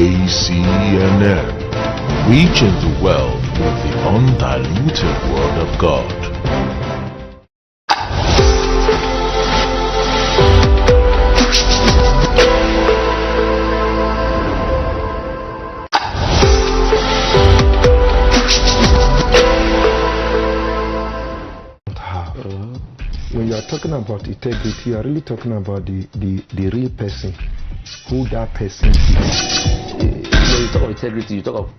ACNN, reaching the world with the undiluted Word of God. When you are talking about integrity, you are really talking about the real person, who that person is. When you talk of integrity, you talk of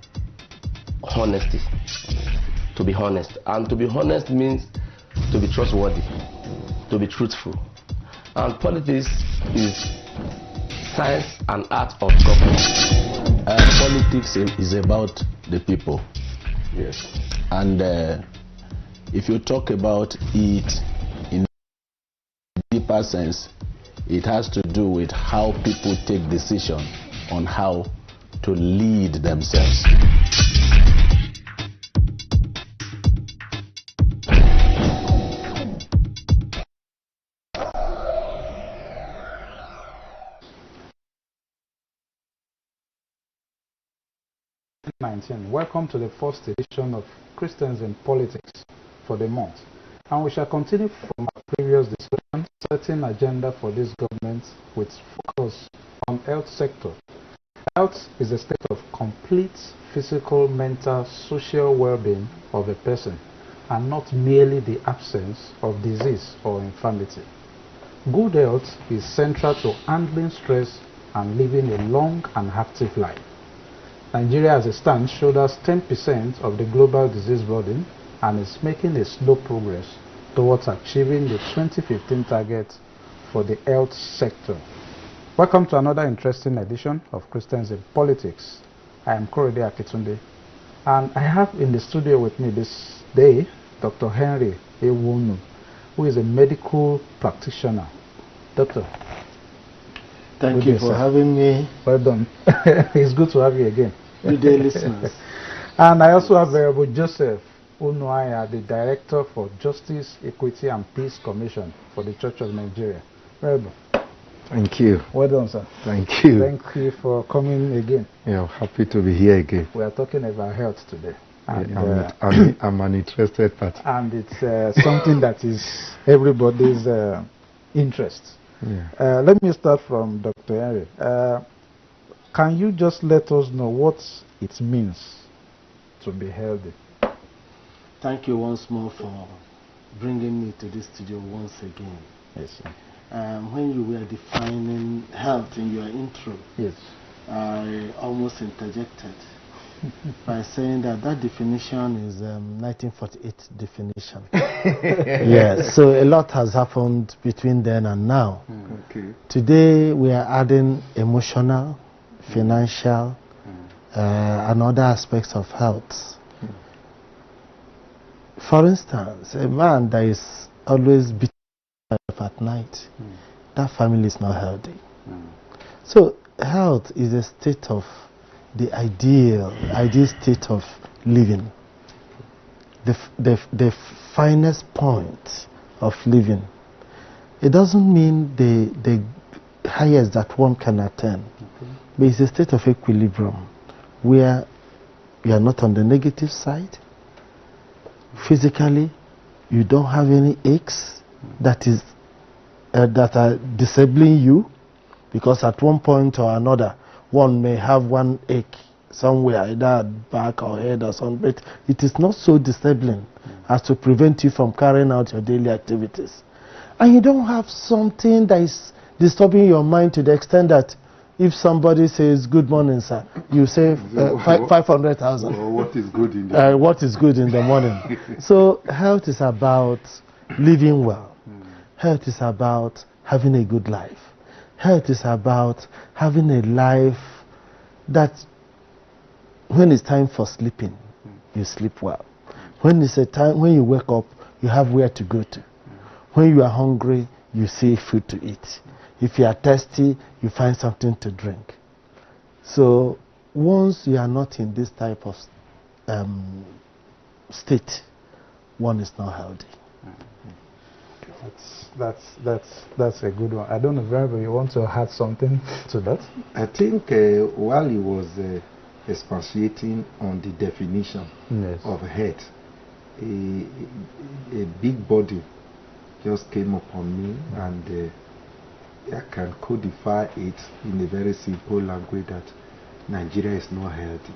honesty. To be honest. And to be honest means to be trustworthy, to be truthful. And politics is science and art of government. Politics is about the people. Yes. And if you talk about it in deeper sense, it has to do with how people take decision on how to lead themselves. Welcome to the first edition of Christians in Politics for the month. And we shall continue from our previous discussion, setting agenda for this government with focus on health sector. Health is a state of complete physical, mental, social well-being of a person, and not merely the absence of disease or infirmity. Good health is central to handling stress and living a long and active life. Nigeria as it stands shoulders 10% of the global disease burden and is making a slow progress towards achieving the 2015 target for the health sector. Welcome to another interesting edition of Christians in Politics. I am Korede Akitunde, and I have in the studio with me this day Dr. Henry Ewonu, who is a medical practitioner. Doctor. Thank you for having me. Well done. It's good to have you again. Good day, listeners. And I also have Venerable Joseph Unuaya, the Director for Justice, Equity and Peace Commission for the Church of Nigeria. Venerable. Thank you. Well done, sir. Thank you. Thank you for coming again. Yeah, happy to be here again. We are talking about health today. And, I'm an interested party. And it's something that is everybody's interest. Yeah. Let me start from Dr. Henry. Can you just let us know what it means to be healthy? Thank you once more for bringing me to this studio once again. Yes, sir. When you were defining health in your intro, yes, I almost interjected by saying that definition is 1948 definition. Yes, so a lot has happened between then and now. Okay. Today we are adding emotional, financial, and other aspects of health. For instance, a man that is always beating himself at night, that family is not healthy. So health is a state of the ideal state of living, the finest point of living. It doesn't mean the highest that one can attain, but it's a state of equilibrium where you are not on the negative side. Physically, you don't have any aches that are disabling you, because at one point or another, one may have one ache somewhere, either at back or head or something, but it is not so disabling as to prevent you from carrying out your daily activities. And you don't have something that is disturbing your mind to the extent that if somebody says, "Good morning, sir," you say 500,000. Well, what is good in the what is good in the morning? So health is about living well. Health is about having a good life. Health is about having a life that when it's time for sleeping, you sleep well. When it's a time when you wake up, you have where to go to. When you are hungry, you see food to eat. If you are thirsty, you find something to drink. So once you are not in this type of state, one is not healthy. That's a good one. I don't know, Venerable, you want to add something to that? I think while he was expatiating on the definition of head, a big body just came upon me, and I can codify it in a very simple language that Nigeria is not healthy.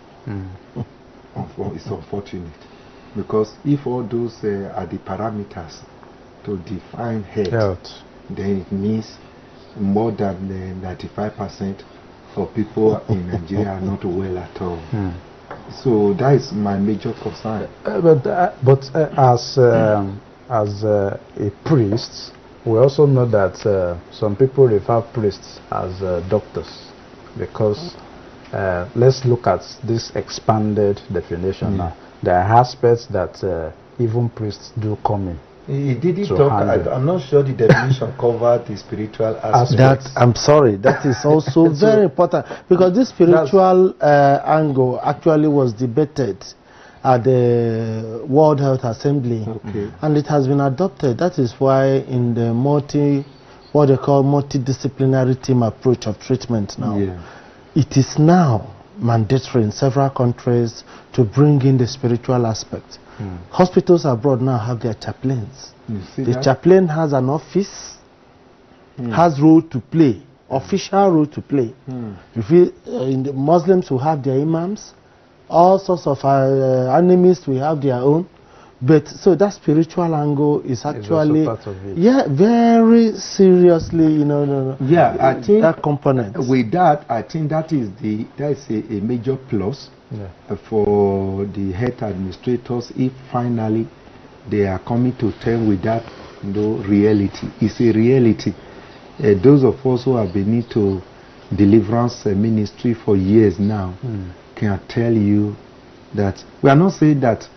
It's unfortunate, because if all those are the parameters to define health, then it means more than 95% of people in Nigeria are not well at all. So that is my major concern. But as a priest, we also know that some people refer priests as doctors, because let's look at this expanded definition now. There are aspects that even priests do come in. He didn't talk. I'm not sure the definition covered the spiritual aspects. I'm sorry, that is also very important, because this spiritual angle actually was debated at the World Health Assembly, and it has been adopted. That is why in the what they call multidisciplinary team approach of treatment now, it is now mandatory in several countries to bring in the spiritual aspect. Hospitals abroad now have their chaplains. The chaplain has an office, has role to play, official role to play. In the Muslims will have their imams, all sorts of enemies will have their own. But so that spiritual angle is actually part of it. Very seriously, I think that component. With that, I think that is a major plus for the health administrators, if finally they are coming to terms with that reality. It's a reality. Those of us who have been into deliverance ministry for years now can tell you that we are not saying that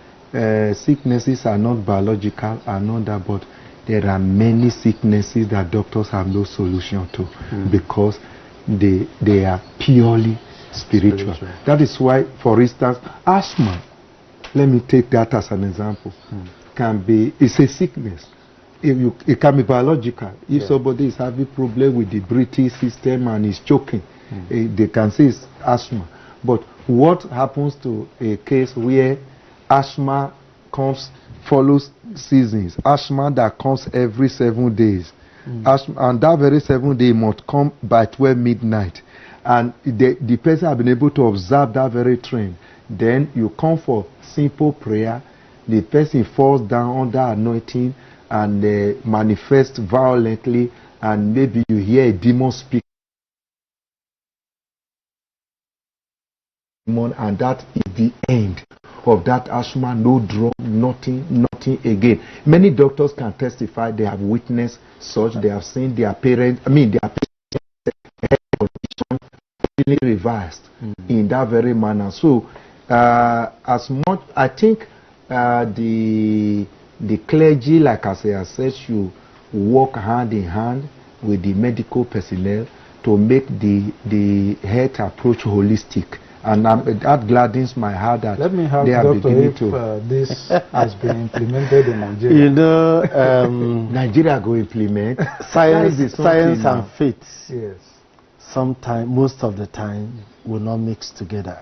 sicknesses are not biological and all that, but there are many sicknesses that doctors have no solution to because they are purely spiritual. That is why, for instance, asthma, let me take that as an example, it's a sickness. It can be biological. If somebody is having problem with the breathing system and is choking, they can say it's asthma. But what happens to a case where asthma follows seasons, asthma that comes every 7 days, asthma, and that very 7 day must come by 12 midnight, and the person has been able to observe that very trend, then you come for simple prayer, the person falls down under anointing and manifests violently, and maybe you hear a demon speak, and that is the end of that asthma. No drug, nothing again. Many doctors can testify they have witnessed such. They have seen their parents, their condition really reversed in that very manner. So as much, I think the clergy, like I said, should work hand in hand with the medical personnel to make the health approach holistic. And that gladdens my heart that let me have they are beginning to. This has been implemented in Nigeria. Nigeria go implement science and faith. Yes. Sometimes, most of the time, will not mix together.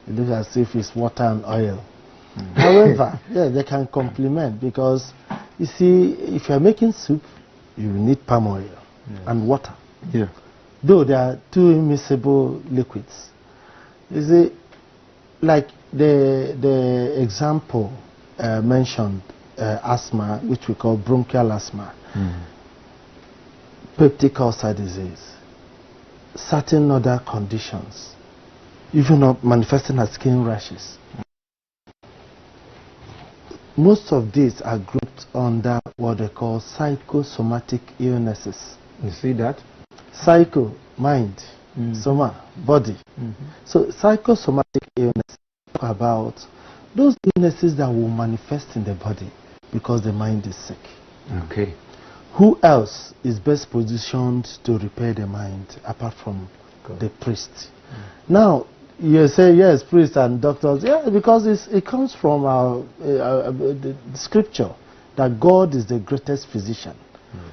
It looks as if it's water and oil. However, they can complement, because you see, if you are making soup, you need palm oil and water. Though there are two immiscible liquids. You see, like the example mentioned, asthma, which we call bronchial asthma, peptic ulcer disease, certain other conditions, even manifesting as skin rashes. Most of these are grouped under what they call psychosomatic illnesses. You see that? Psycho, mind. Soma, body. So psychosomatic illness, talk about those illnesses that will manifest in the body because the mind is sick. Okay. Who else is best positioned to repair the mind apart from the priest? Now, you say yes, priests and doctors, because it comes from the scripture. that God is the greatest physician.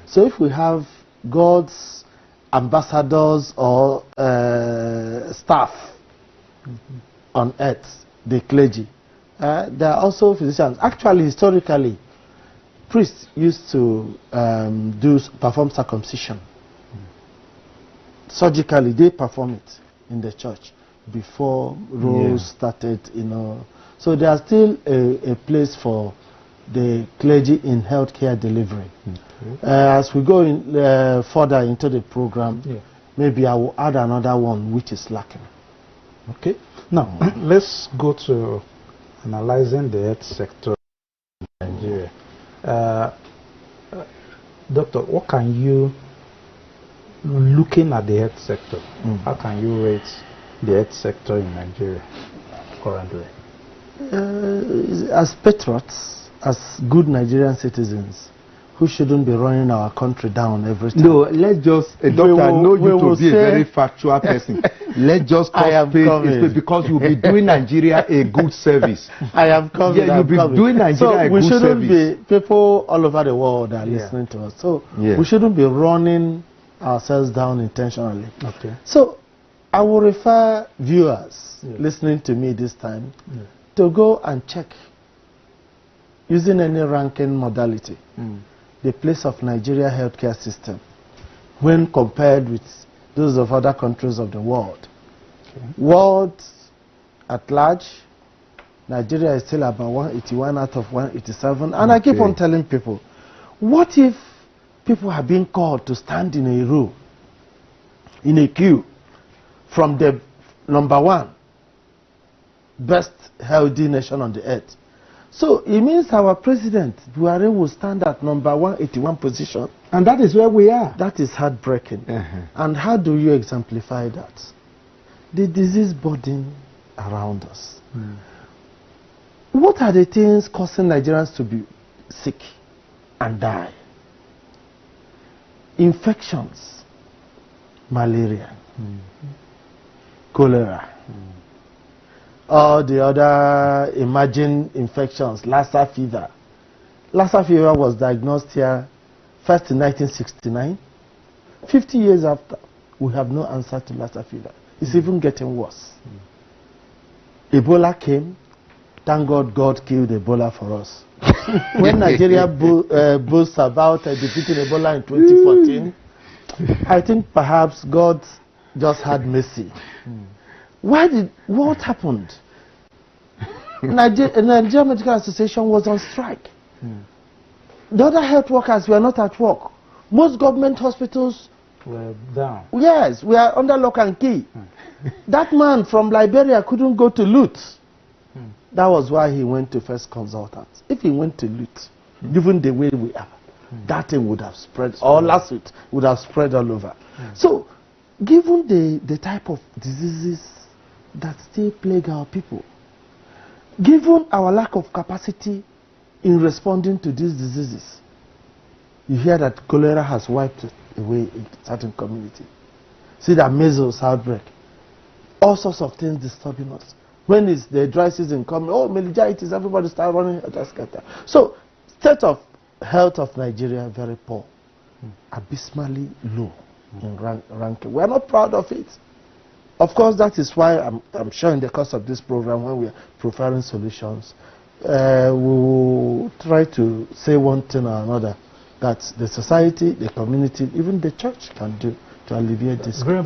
So if we have God's ambassadors or staff on earth, the clergy, there are also physicians. Actually, historically, priests used to perform circumcision. Surgically, they perform it in the church before roles started, you know. So there are still a place for the clergy in healthcare delivery. As we go in, further into the program, maybe I will add another one which is lacking. Okay. Now, let's go to analyzing the health sector in Nigeria. Doctor, what can you, looking at the health sector, how can you rate the health sector in Nigeria currently? As patriots, as good Nigerian citizens, who shouldn't be running our country down every time. No, let's just, Doctor, I know you to be a very factual person. Let's just call space because you'll be doing Nigeria a good service. I am coming. Yeah, you'll be doing Nigeria a good service. So we shouldn't be, people all over the world are listening to us. So we shouldn't be running ourselves down intentionally. Okay. So I will refer viewers listening to me this time to go and check, using any ranking modality, the place of Nigeria healthcare system when compared with those of other countries of the world. World at large, Nigeria is still about 181 out of 187. And I keep on telling people, what if people are being called to stand in a row, in a queue, from the #1 best healthy nation on the earth? So it means our president, Buhari, will stand at #181 position. And that is where we are. That is heartbreaking. And how do you exemplify that? The disease burden around us. What are the things causing Nigerians to be sick and die? Infections, malaria, cholera, all the other emerging infections, Lassa fever. Lassa fever was diagnosed here first in 1969. 50 years after, we have no answer to Lassa fever. It's even getting worse. Ebola came. Thank God, God killed Ebola for us. When Nigeria boasts about defeating Ebola in 2014, I think perhaps God just had mercy. What happened? Nigeria Medical Association was on strike. The other health workers were not at work. Most government hospitals were down. Yes, we are under lock and key. That man from Liberia couldn't go to Lut. That was why he went to First Consultants. If he went to Lut, given the way we are, that thing would have spread, or last week would have spread all over. So, given the type of diseases that still plague our people, given our lack of capacity in responding to these diseases, you hear that cholera has wiped away in certain community. See that measles outbreak. All sorts of things disturbing us. When is the dry season coming? Oh, meningitis, everybody start running. So, state of health of Nigeria very poor, abysmally low in ranking. We are not proud of it. Of course, that is why I'm sure in the course of this program, when we are preferring solutions, we will try to say one thing or another that the society, the community, even the church can do to alleviate this situation.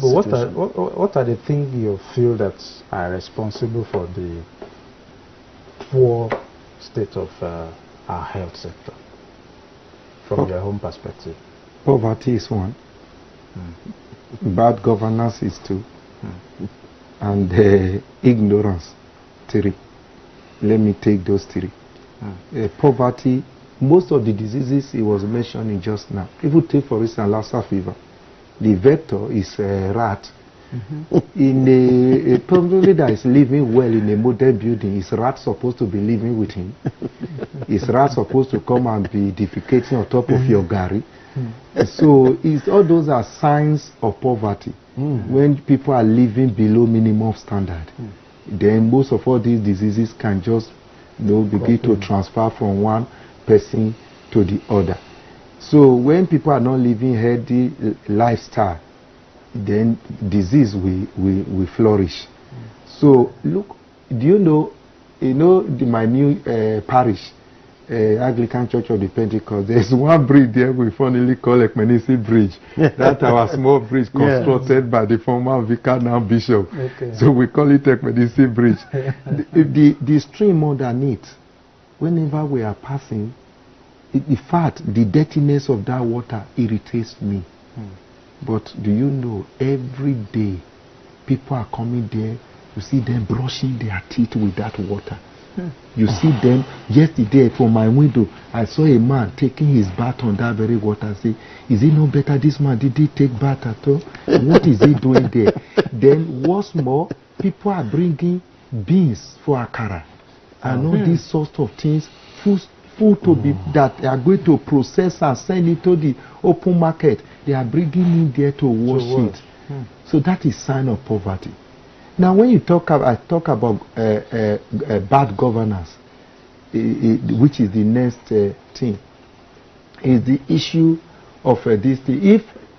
What are the things you feel that are responsible for the poor state of our health sector from your home perspective? Poverty is one. Bad governance is two. And ignorance, 3. Let me take those 3. Poverty, most of the diseases he was mentioning just now. If you take, for instance, Lassa fever, the vector is a rat. In a probably that is living well in a modern building, is rat supposed to be living with him? Is rat supposed to come and be defecating on top of your gari? So all those are signs of poverty. When people are living below minimum standard, then most of all these diseases can just begin to transfer from one person to the other. So when people are not living healthy lifestyle, then disease will flourish. So look, do you know my new parish, Anglican Church of the Pentecost, there's one bridge there we funnily call Ekmenisi Bridge. That's our small bridge constructed by the former vicar, now bishop. Okay. So we call it Ekmenisi Bridge. the stream underneath, whenever we are passing, in fact, the dirtiness of that water irritates me. But do you know, every day people are coming there, you see them brushing their teeth with that water. You see them. Yesterday from my window, I saw a man taking his bath on that very water. I say, is it no better this man didn't take bath at all? What is he doing there? Then what's more, people are bringing beans for akara and all these sorts of things, food to be that they are going to process and send it to the open market. They are bringing in there to wash it. So that is sign of poverty. Now, when you I talk about bad governance, which is the next thing, is the issue of this thing.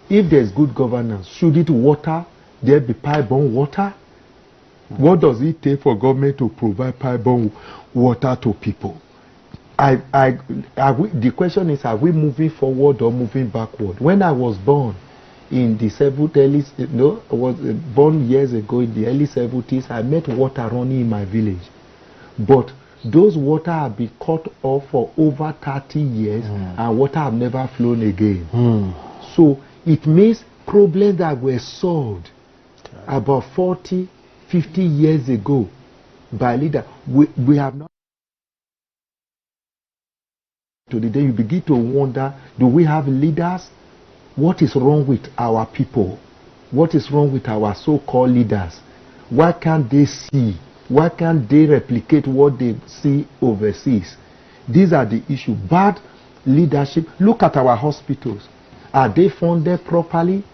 If there's good governance, should it water? There be pipe-borne water? What does it take for government to provide pipe-borne water to people? The question is, are we moving forward or moving backward? When I was born, in the I was born years ago in the early 70s, I met water running in my village. But those water have been cut off for over 30 years and water have never flown again. So it means problems that were solved about 40, 50 years ago by leaders, we have not. Today you begin to wonder, do we have leaders? What is wrong with our people? What is wrong with our so-called leaders? Why can't they see? Why can't they replicate what they see overseas? These are the issues. Bad leadership. Look at our hospitals. Are they funded properly?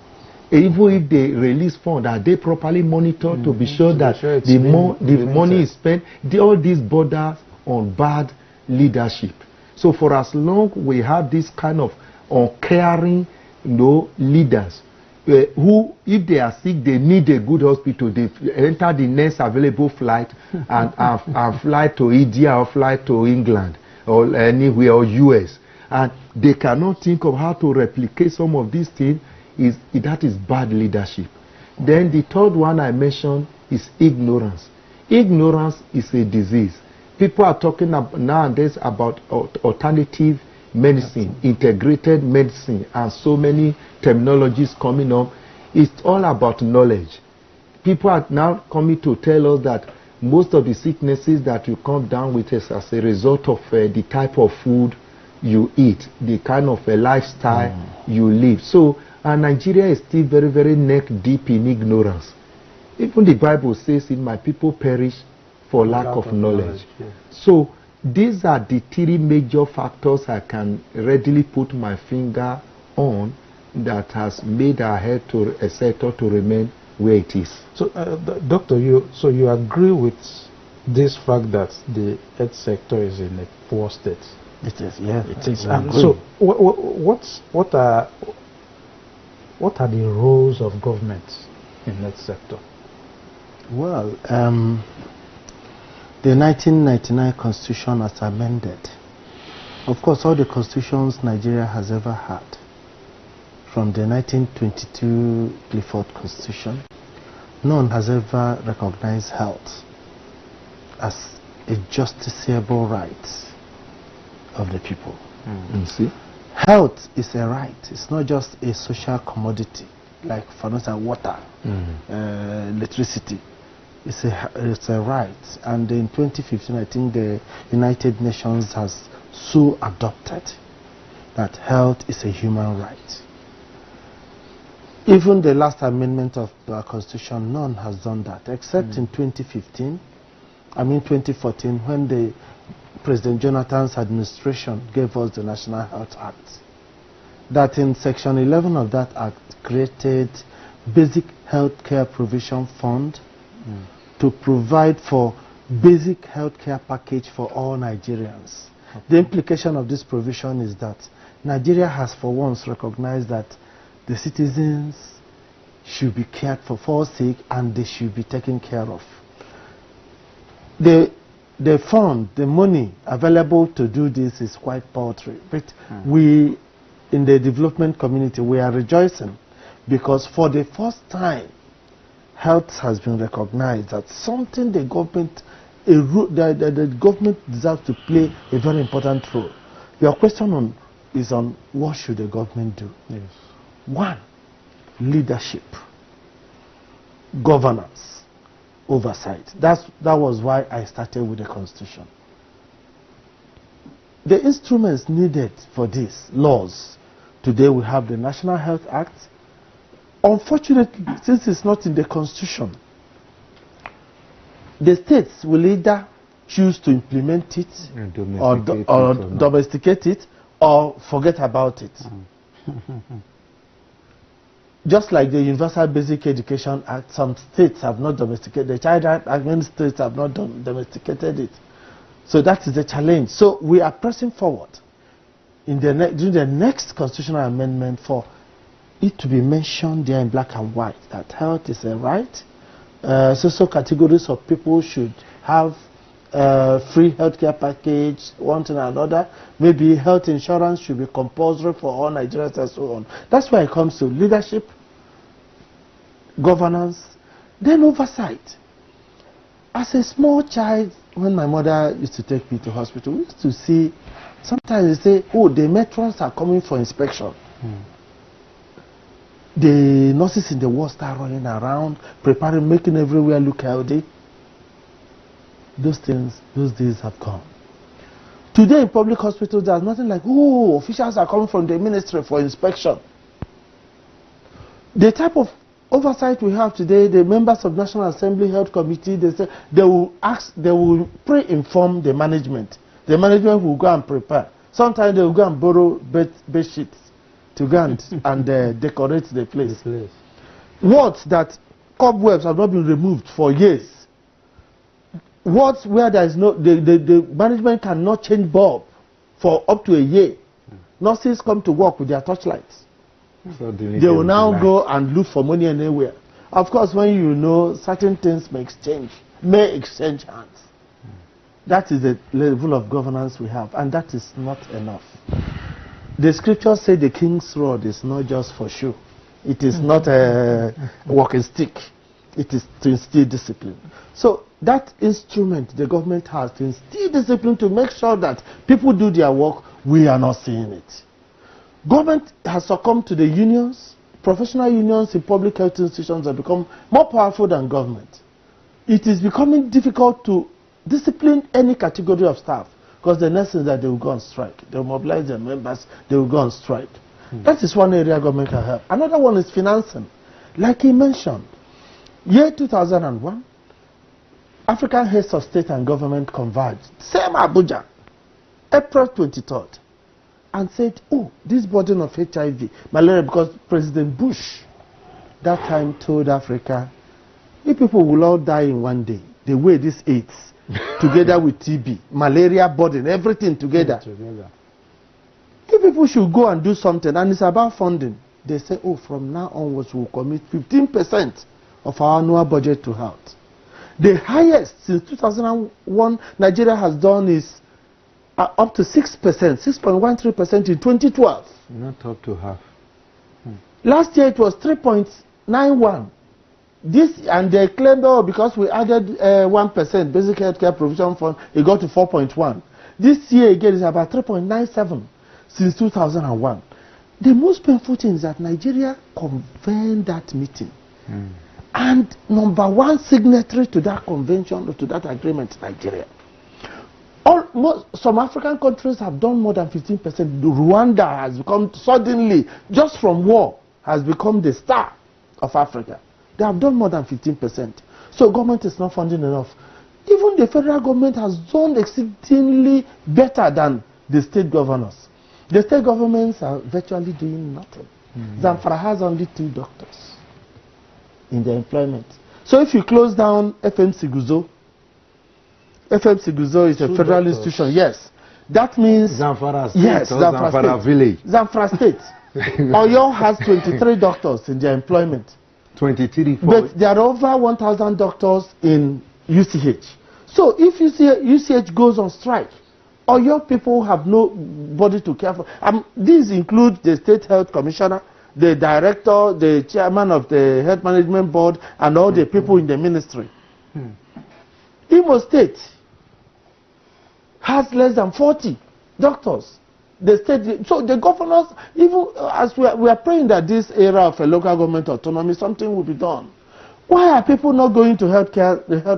Even if they release funds, are they properly monitored to be sure that the money is spent? All these borders on bad leadership. So for as long we have this kind of uncaring leaders who, if they are sick, they need a good hospital, they enter the next available flight and fly to India or fly to England or anywhere, or US, and they cannot think of how to replicate some of these things. That is bad leadership. Then the third one I mentioned is ignorance. Ignorance is a disease. People are talking nowadays about alternative medicine, integrated medicine, and so many terminologies coming up. It's all about knowledge. People are now coming to tell us that most of the sicknesses that you come down with is as a result of the type of food you eat, the kind of a lifestyle you live. So Nigeria is still very, very neck deep in ignorance. Even the Bible says, "In my people perish for lack of knowledge." So these are the three major factors I can readily put my finger on that has made our health sector to remain where it is. So, Doctor, you agree with this fact that the health sector is in a poor state? It is, yeah. It is. So, what are the roles of government in health sector? Well, the 1999 Constitution as amended. Of course, all the constitutions Nigeria has ever had, from the 1922 Clifford Constitution, none has ever recognized health as a justiciable right of the people. See? Health is a right. It's not just a social commodity, like, for instance, water, electricity. It's a right, and in 2015 I think the United Nations has so adopted that health is a human right. Even the last amendment of the Constitution, none has done that, except in 2014, when the President Jonathan's administration gave us the National Health Act. That in Section 11 of that Act created Basic Healthcare Provision Fund to provide for basic healthcare package for all Nigerians. Okay. The implication of this provision is that Nigeria has for once recognized that the citizens should be cared for sake, and they should be taken care of. The fund, the money available to do this is quite paltry. But we, in the development community, we are rejoicing because for the first time, health has been recognized as something the government, the government deserves to play a very important role. Your question is on what should the government do? Yes. One, leadership, governance, oversight. That was why I started with the Constitution. The instruments needed for this, laws, today we have the National Health Act. Unfortunately, since it's not in the Constitution, the states will either choose to implement it or domesticate it or forget about it. Just like the Universal Basic Education Act, some states have not domesticated the Child Act, many states have not domesticated it. So that is the challenge. So we are pressing forward in during the next constitutional amendment for it to be mentioned there in black and white that health is a right. Social categories of people should have free healthcare package, one thing or another. Maybe health insurance should be compulsory for all Nigerians and so on. That's why it comes to leadership, governance, then oversight. As a small child, when my mother used to take me to hospital, we used to see, sometimes they say, oh, the matrons are coming for inspection. The nurses in the ward start running around, preparing, making everywhere look healthy. Those things, those days have gone. Today in public hospitals, there's nothing like, oh, officials are coming from the ministry for inspection. The type of oversight we have today, the members of National Assembly Health Committee, they say they will pre-inform the management. The management will go and prepare. Sometimes they will go and borrow bed sheets to go and decorate the place. Wards that cobwebs have not been removed for years. Wards where there is no, the management cannot change bulb for up to a year. Nurses come to work with their torchlights. So they will now go and look for money anywhere. Of course, when you know certain things may exchange hands. That is the level of governance we have, and that is not enough. The scriptures say the king's rod is not just for show. It is not a walking stick. It is to instill discipline. So that instrument the government has to instill discipline to make sure that people do their work, we are not seeing it. Government has succumbed to the unions. Professional unions in public health institutions have become more powerful than government. It is becoming difficult to discipline any category of staff because the next is that they will go on strike. They will mobilize their members, they will go on strike. That is one area government can help. Another one is financing. Like he mentioned, year 2001, African heads of state and government converged. Same Abuja, April 23rd. And said, oh, this burden of HIV, malaria, because President Bush that time told Africa, if people will all die in one day, the way this AIDS, together with TB, malaria burden, everything together. If people should go and do something, and it's about funding, they say, oh, from now onwards we'll commit 15% of our annual budget to health. The highest since 2001 Nigeria has done is up to 6%, 6.13% in 2012. Not up to half. Last year it was 3.91. This, and they claimed, oh, because we added 1% basic healthcare provision fund, it got to 4.1. This year again is about 3.97 since 2001. The most painful thing is that Nigeria convened that meeting. And number one signatory to that convention or to that agreement, Nigeria. Some African countries have done more than 15%. Rwanda has become suddenly, just from war, has become the star of Africa. They have done more than 15%. So government is not funding enough. Even the federal government has done exceedingly better than the state governors. The state governments are virtually doing nothing. Zamfara has only 2 doctors in their employment. So if you close down FMC Guzo is a federal institution, yes. That means Zamfara State, yes, or Zamfara Zamfara State. Village. Zamfara State. Oyo has 23 doctors in their employment. 23 for But there are over 1,000 doctors in UCH. So if UCH goes on strike, Oyo people have nobody to care for. These include the State Health Commissioner, the director, the chairman of the Health Management Board, and all the people in the ministry. Imo State has less than 40 doctors. The state, so the governors, even as we are praying that this era of a local government autonomy, something will be done. Why are people not going to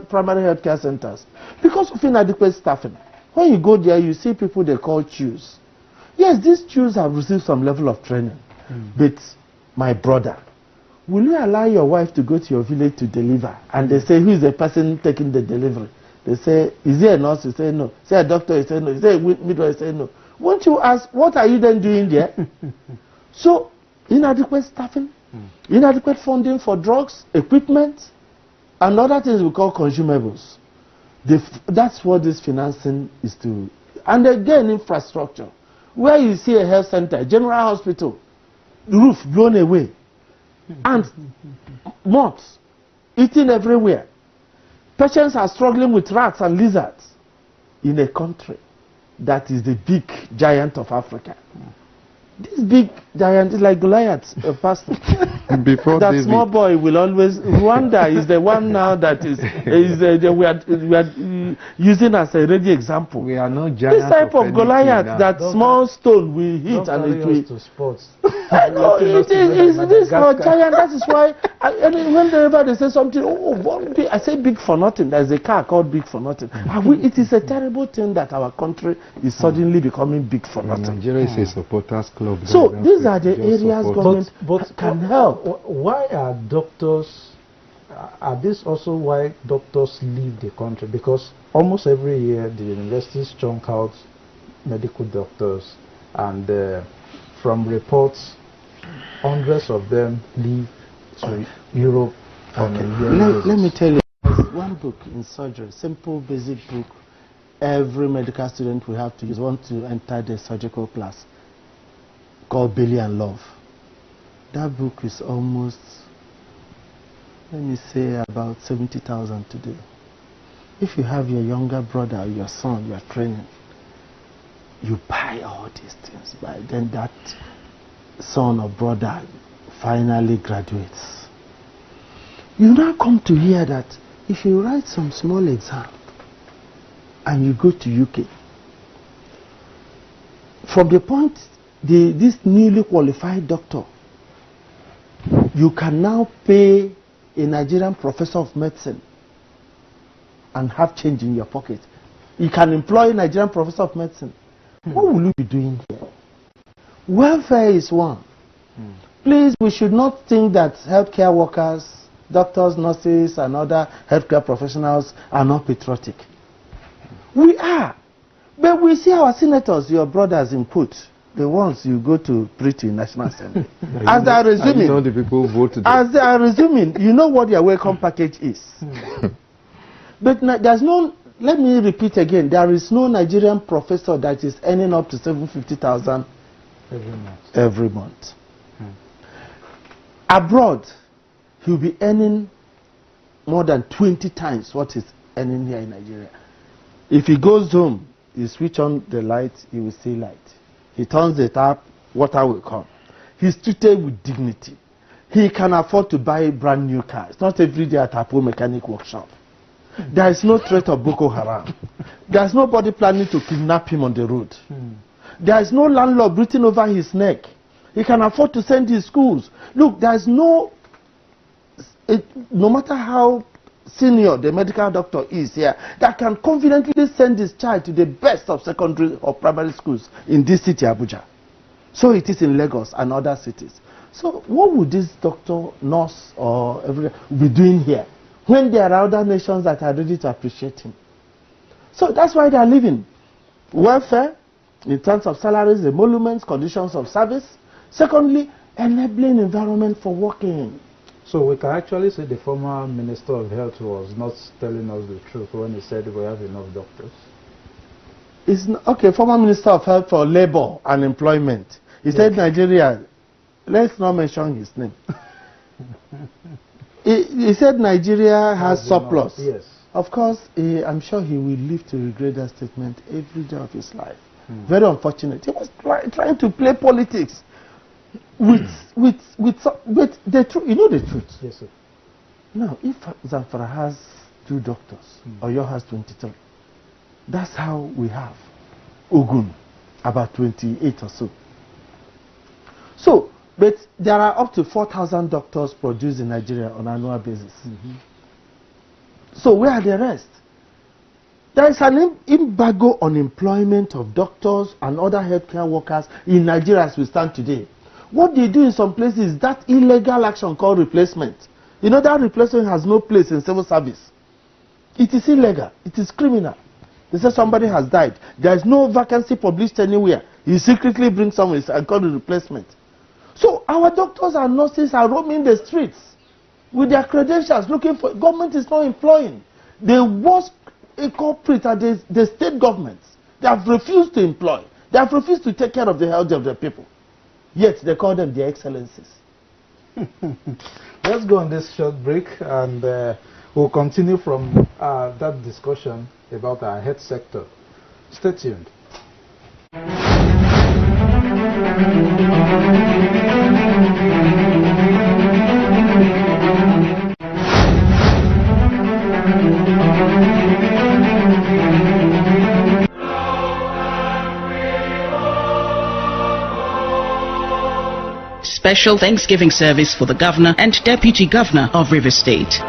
primary healthcare centers? Because of inadequate staffing. When you go there, you see people they call CHUs. Yes, these CHUs have received some level of training. But my brother, will you allow your wife to go to your village to deliver? And they say, who is the person taking the delivery? They say, is he a nurse? You say no. Say a doctor? You say no. You say a midwife? You say no. Won't you ask, what are you then doing there? So, inadequate staffing, inadequate funding for drugs, equipment, and other things we call consumables. That's what this financing is to. And again, infrastructure. Where you see a health center, general hospital, roof blown away, and moths eating everywhere. Patients are struggling with rats and lizards in a country that is the big giant of Africa. This big giant is like Goliath, pastor. Before that David. small boy will always. Rwanda is the one now that we are using as a ready example. We are not giants. This type of Goliath, that small stone will hit and it will. To sports. No, it is this for giant. That is why whenever they say something, I say big for nothing. There is a car called big for nothing. It is a terrible thing that our country is suddenly becoming big for nothing. Nigeria is a supporters club. So these are the areas government can help. Why are doctors? Are this also why doctors leave the country? Because almost every year the universities chunk out medical doctors, and from reports, hundreds of them leave to Europe. Let me tell you, there's one book in surgery, simple basic book. Every medical student will have to use want to enter the surgical class, called Belly and Love. That book is almost, let me say, about 70,000 today. If you have your younger brother or your son you are training, you buy all these things. By then that son or brother finally graduates. You now come to hear that if you write some small exam and you go to UK, from the point this newly qualified doctor, you can now pay a Nigerian professor of medicine and have change in your pocket. You can employ a Nigerian professor of medicine. What will you be doing here? Welfare is one. Please, we should not think that healthcare workers, doctors, nurses, and other healthcare professionals are not patriotic. We are. But we see our senators, your brothers in put, the ones you go to preach in National Assembly. As they are resuming, the people vote as they are resuming, you know what their welcome package is. But there's no, let me repeat again, there is no Nigerian professor that is earning up to 750,000 every month. Abroad, he'll be earning more than 20 times what he's earning here in Nigeria. If he goes home, he switch on the light, he will see light. He turns the tap, water will come. He's treated with dignity. He can afford to buy a brand new car. It's not every day at Apple mechanic workshop. There is no threat of Boko Haram. There is nobody planning to kidnap him on the road. There is no landlord breathing over his neck. He can afford to send his schools. Look, there is no matter how senior the medical doctor is here, that can confidently send his child to the best of secondary or primary schools in this city, Abuja. So it is in Lagos and other cities. So what would this doctor, nurse, or everyone be doing here when there are other nations that are ready to appreciate him? So that's why they are living. Welfare, in terms of salaries, emoluments, conditions of service. Secondly, enabling environment for working. So we can actually say the former Minister of Health was not telling us the truth when he said we have enough doctors. Okay, former Minister of Health for Labor and Employment. He said Nigeria, let's not mention his name. he said Nigeria has surplus. Yes. Of course, I'm sure he will live to regret that statement every day of his life. Very unfortunate. He was trying to play politics with the truth. You know the truth. Yes, sir. Now, if Zamfara has 2 doctors, Oyo has 23, that's how we have Ogun, about 28 or so. So, but there are up to 4,000 doctors produced in Nigeria on an annual basis. So where are the rest? There is an embargo on employment of doctors and other healthcare workers in Nigeria as we stand today. What they do in some places is that illegal action called replacement. You know that replacement has no place in civil service. It is illegal. It is criminal. They say somebody has died. There is no vacancy published anywhere. You secretly bring someone and call it replacement. So our doctors and nurses are roaming the streets with their credentials looking for. Government is not employing. The worst culprit are the state governments. They have refused to employ. They have refused to take care of the health of their people. Yet they call them their excellencies. Let's go on this short break, and we'll continue from that discussion about our health sector. Stay tuned. Special Thanksgiving service for the Governor and Deputy Governor of Rivers State.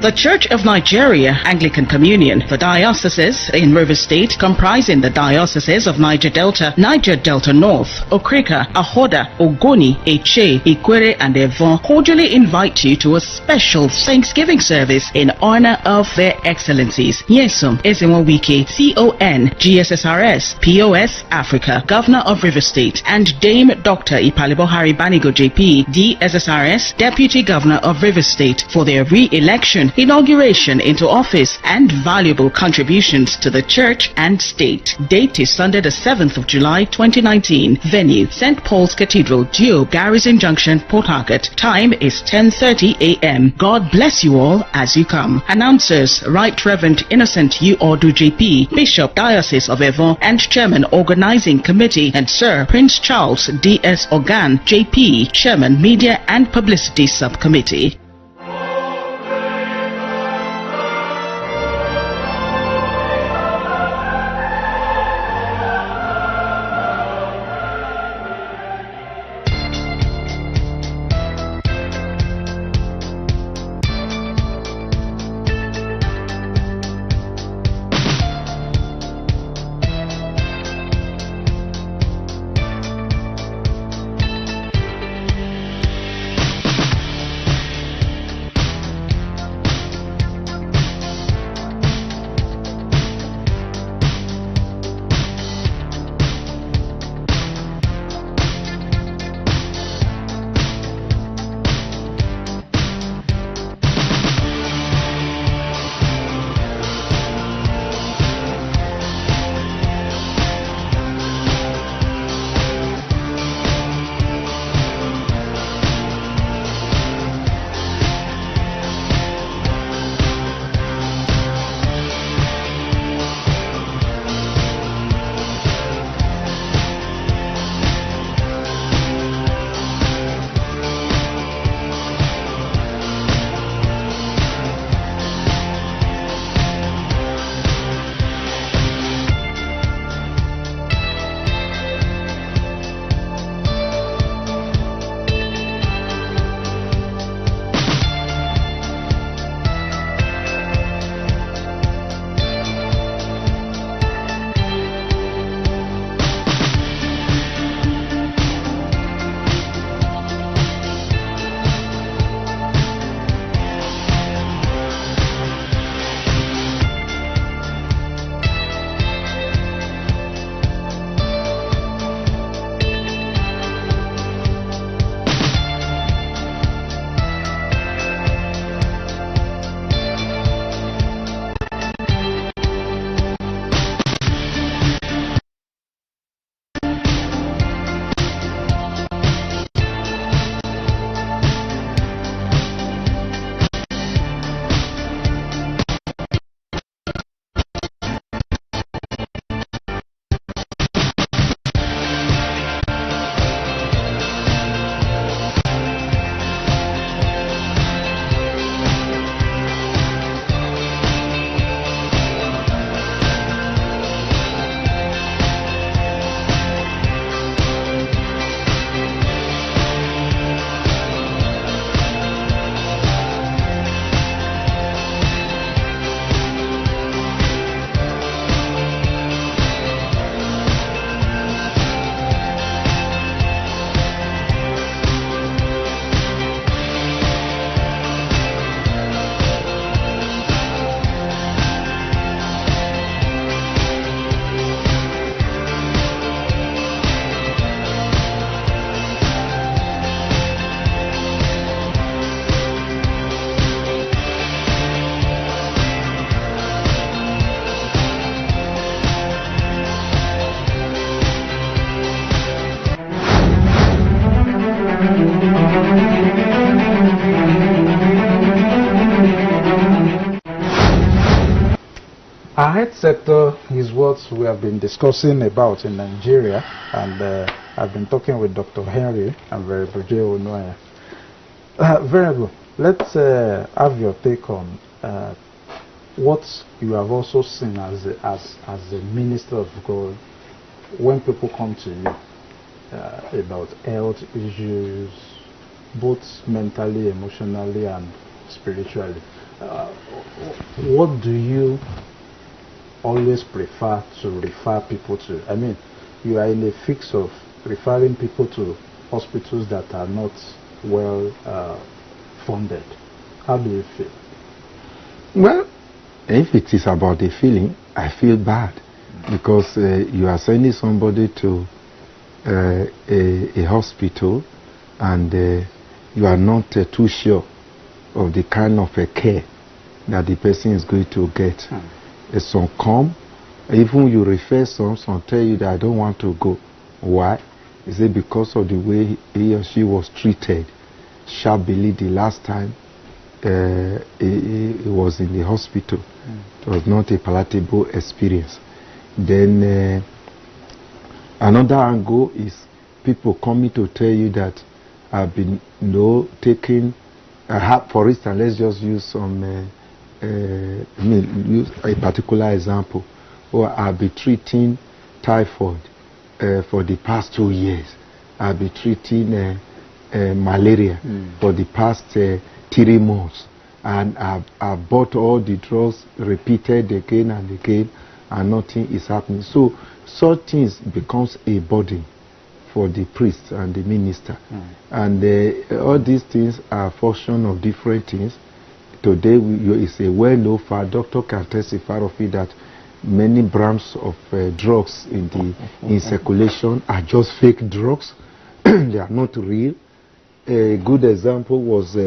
The Church of Nigeria Anglican Communion, the dioceses in Rivers State comprising the dioceses of Niger Delta, Niger Delta North, Okrika, Ahoda, Ogoni, Eche, Ikwere and Evon cordially invite you to a special Thanksgiving service in honor of their excellencies. Yesum Ezenwawike, CON, GSSRS, POS Africa, Governor of Rivers State, and Dame Dr. Ipalibohari Banigo JP, DSSRS, Deputy Governor of Rivers State, for their re-election, inauguration into office, and valuable contributions to the church and state. Date is Sunday the 7th of July 2019. Venue St. Paul's Cathedral, Geo Garrison Junction, Port Harcourt. Time is 10:30 a.m. God bless you all as you come. Announcers Right Reverend Innocent U. Ordu JP, Bishop Diocese of Evon and Chairman Organizing Committee, and Sir Prince Charles D.S. Ogan JP, Chairman Media and Publicity Subcommittee. health sector is what we have been discussing about in Nigeria, and I've been talking with Dr. Henry and Venerable Onoya. Venerable, let's have your take on what you have also seen as a minister of God when people come to you about health issues, both mentally, emotionally, and spiritually. What do you always prefer to refer people to? I mean, you are in a fix of referring people to hospitals that are not well funded. How do you feel? Well, if it is about the feeling, I feel bad because you are sending somebody to a hospital and you are not too sure of the kind of care that the person is going to get. Some come, even you refer some tell you that I don't want to go. Why? Is it because of the way he or she was treated shabbily the last time he was in the hospital? It was not a palatable experience. Then another angle is people coming to tell you that I've been taking, for instance, let's just use some, use a particular example, or I'll be treating typhoid for the past 2 years. I'll be treating malaria for the past 3 months. And I've bought all the drugs, repeated again and again, and nothing is happening. So such things becomes a burden for the priest and the minister. And all these things are a function of different things. Today, it's a well-known fact, doctor can testify of it, that many brands of drugs in circulation are just fake drugs. They are not real. A good example was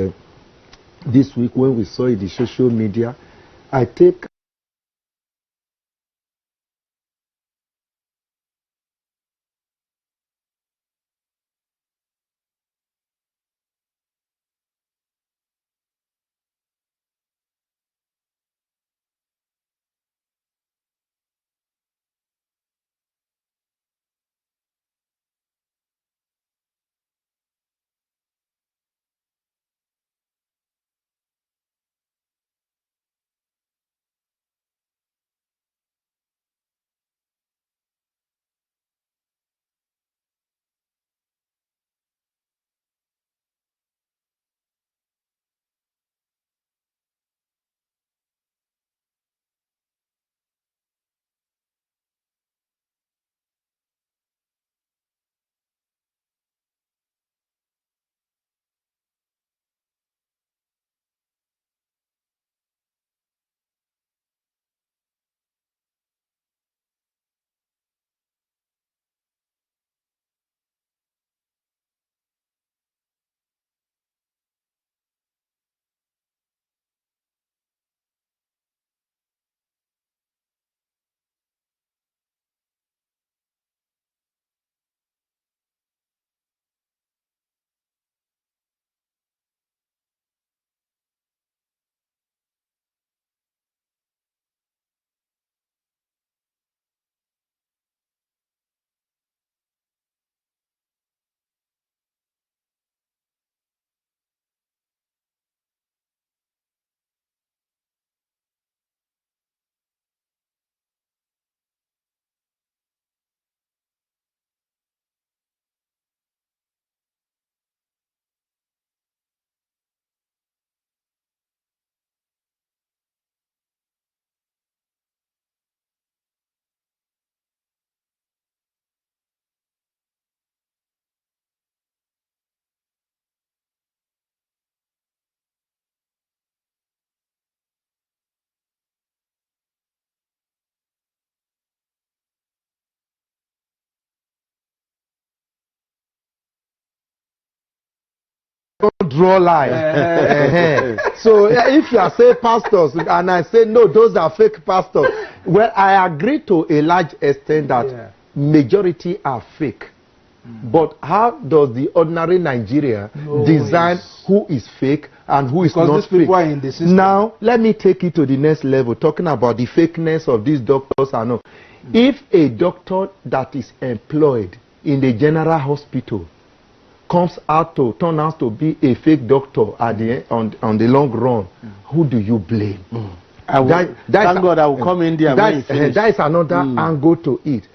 this week when we saw in the social media, I take draw line. So if you are saying pastors and I say no, those are fake pastors, well, I agree to a large extent that majority are fake. But how does the ordinary Nigeria design who is fake and who is not these fake? People are in the system. Now, let me take it to the next level, talking about the fakeness of these doctors and all. If a doctor that is employed in the general hospital turns out to be a fake doctor at the on the long run, who do you blame? Thank God I will come in there when you finish. That is another angle to it.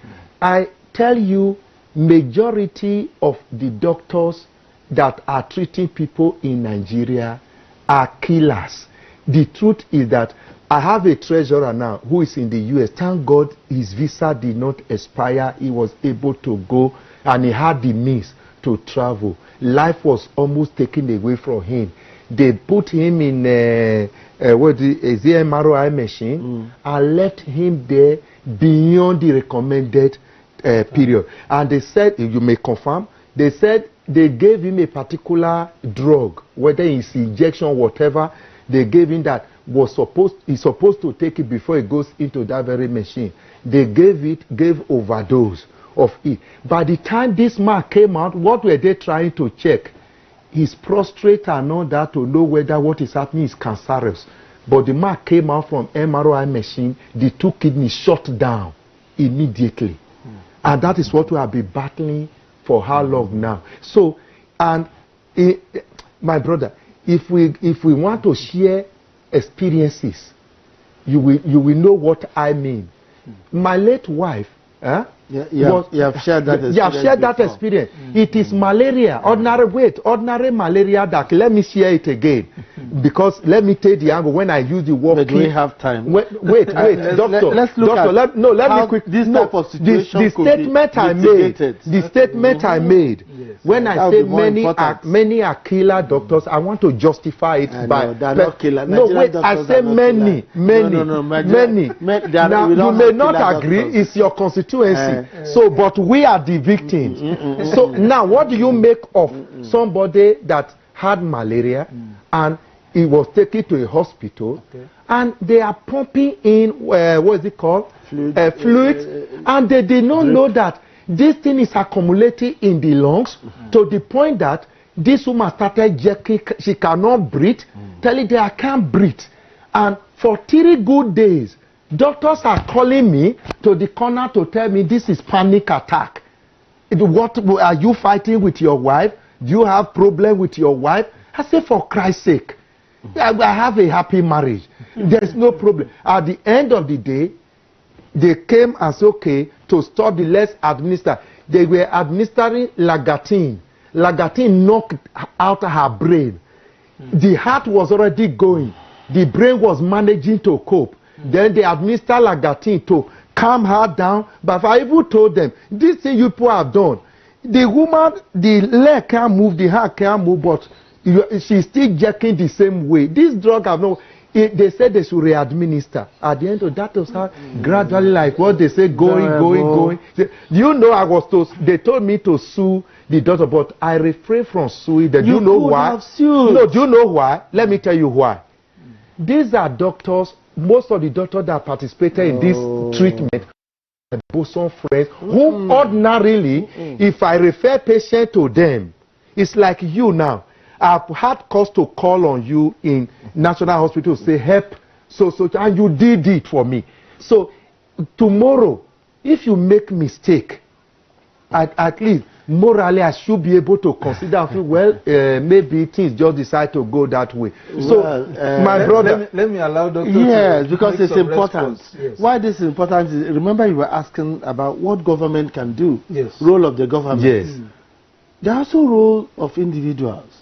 I tell you, majority of the doctors that are treating people in Nigeria are killers. The truth is that I have a treasurer now who is in the US. Thank God his visa did not expire. He was able to go and he had the means to travel. Life was almost taken away from him. They put him in a MRI machine and left him there beyond the recommended period. And they said, you may confirm, they said they gave him a particular drug, whether it's injection, whatever, they gave him that he's supposed to take it before he goes into that very machine. They gave overdose of it. By the time this man came out, what were they trying to check? His prostate and all that to know whether what is happening is cancerous. But the man came out from MRI machine, the 2 kidneys shut down immediately. And that is what we have been battling for how long now? So, and my brother, if we want to share experiences, you will know what I mean. My late wife, you have shared that experience. You have shared that experience. It is malaria, ordinary malaria that, let me share it again. Because let me take the angle when I use the word. But we have time. Wait, doctor. Let's look at let me quick. This type of situation the statement I made. The statement I made. When I say many are killer doctors, I want to justify it by. They're not killer. No, wait. I say many. Now you may not agree. It's your constituency. So, but we are the victims. So now, what do you make of somebody that had malaria and he was taken to a hospital and they are pumping in what is it called fluids, and they did not know that this thing is accumulating in the lungs to the point that this woman started jerking. She cannot breathe. Telling them I can't breathe, and for 3 good days. Doctors are calling me to the corner to tell me this is panic attack. What are you fighting with your wife? Do you have problem with your wife? I say, for Christ's sake, I have a happy marriage. There's no problem. At the end of the day, they came and said, okay, to stop the let's administer. They were administering Lagatine. Lagatine knocked out her brain. The heart was already going. The brain was managing to cope. Then they administer Lagatine to calm her down. But I even told them, this thing you people have done, the woman, the leg can't move, the heart can't move, but she's still jerking the same way. This drug have no. They said they should re-administer. At the end of that was how gradually, like what they say, going. Do you know they told me to sue the doctor, but I refrained from suing them. Do you know why? No, do you know why? Let me tell you why. These are doctors. Most of the doctors that participated in this treatment are bosom friends who ordinarily, if I refer patient to them, it's like you now. I've had cause to call on you in National Hospital, say help, and you did it for me. So tomorrow, if you make mistake, at least morally I should be able to consider, well, maybe things just decide to go that way. So, my brother, let me allow Dr. Yes, because it's important. Yes. Why this is important is, remember you were asking about what government can do. Yes. Role of the government. Yes. There are also role of individuals.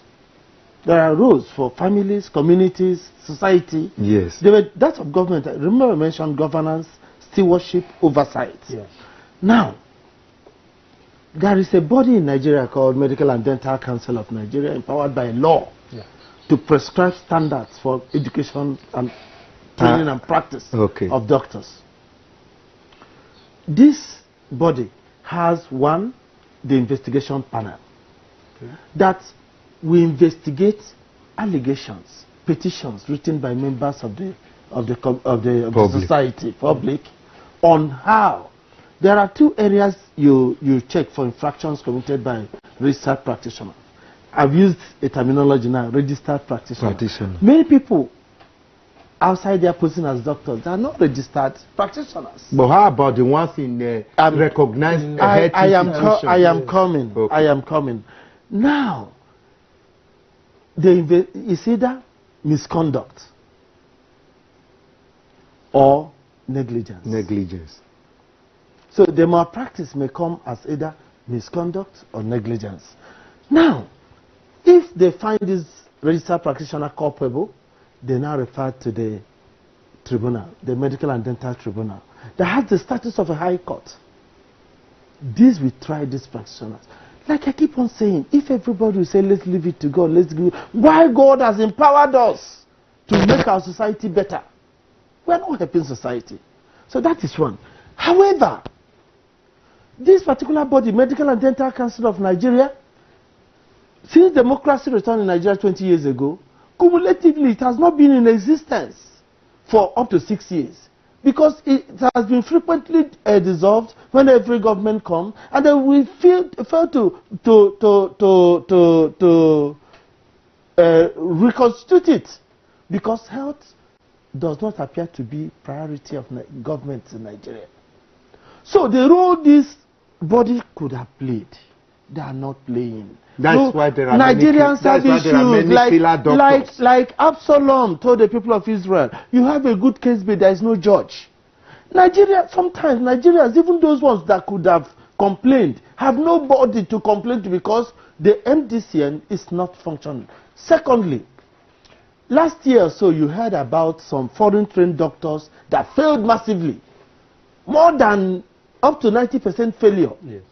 There are roles for families, communities, society. Yes. That of government. Remember I mentioned governance, stewardship, oversight. Yes. Now, there is a body in Nigeria called Medical and Dental Council of Nigeria, empowered by law to prescribe standards for education and training and practice of doctors. This body has the investigation panel that will investigate allegations, petitions written by members of the society, public, on how There are two areas you check for infractions committed by registered practitioner. I've used a terminology now, registered practitioner. Many people outside their position as doctors are not registered practitioners. But how about the ones in recognized health institutions? I am coming. Okay. I am coming. Now, it's either misconduct or negligence. Negligence. So the malpractice may come as either misconduct or negligence. Now, if they find this registered practitioner culpable, they now refer to the tribunal, the medical and dental tribunal, that has the status of a high court. This will try these practitioners. Like I keep on saying, if everybody will say, let's leave it to God, let's give it, why God has empowered us to make our society better? We are not helping society. So that is one. However, this particular body, Medical and Dental Council of Nigeria, since democracy returned in Nigeria 20 years ago, cumulatively it has not been in existence for up to 6 years, because it has been frequently dissolved when every government comes, and then we fail to reconstitute it, because health does not appear to be priority of governments in Nigeria. So the role this body could have played, they are not playing. That's why there are Nigerians have issues like Absalom told the people of Israel, you have a good case, but there is no judge. Sometimes Nigerians, even those ones that could have complained, have nobody to complain to, because the MDCN is not functioning. Secondly, last year or so, you heard about some foreign trained doctors that failed massively. More than up to 90% failure. Yes.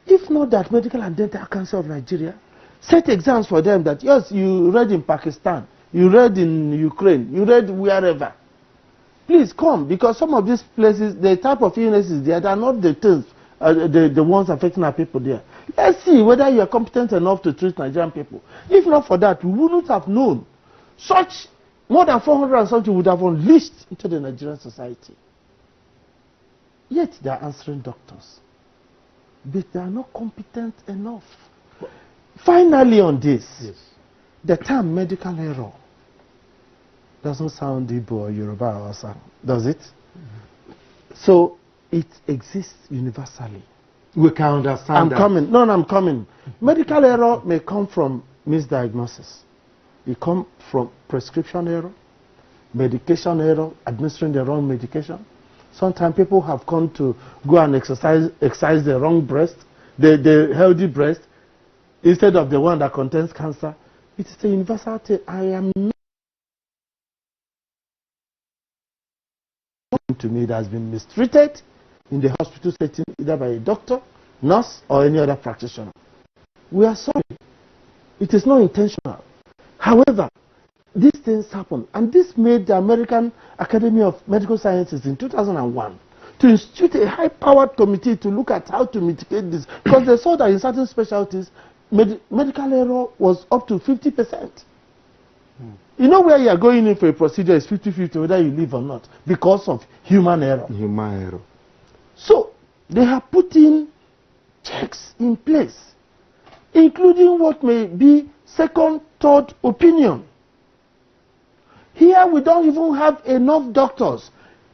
If not that Medical and Dental Council of Nigeria set exams for them that, yes, you read in Pakistan, you read in Ukraine, you read wherever. Please come, because some of these places, the type of illnesses there, they are not the things, the ones affecting our people there. Let's see whether you are competent enough to treat Nigerian people. If not for that, we wouldn't have known. Such more than 400 and something would have unleashed into the Nigerian society. Yet they are answering doctors, but they are not competent enough. Finally, on this, yes, the term medical error doesn't sound Igbo or Yoruba or Hausa, does it? Mm-hmm. So it exists universally. We can understand that. I'm coming. Medical error may come from misdiagnosis. It comes from prescription error, medication error, administering the wrong medication. Sometimes people have come to go and exercise the wrong breast, the healthy breast, instead of the one that contains cancer. It is a universal thing. I am not to me that has been mistreated in the hospital setting, either by a doctor, nurse, or any other practitioner. We are sorry. It is not intentional. However, these things happen, and this made the American Academy of Medical Sciences in 2001 to institute a high-powered committee to look at how to mitigate this, because they saw that in certain specialties, medical error was up to 50%. You know, where you are going in for a procedure is 50-50 whether you live or not, because of human error. Human error. So they have put in checks in place, including what may be second, third opinion. Here we don't even have enough doctors.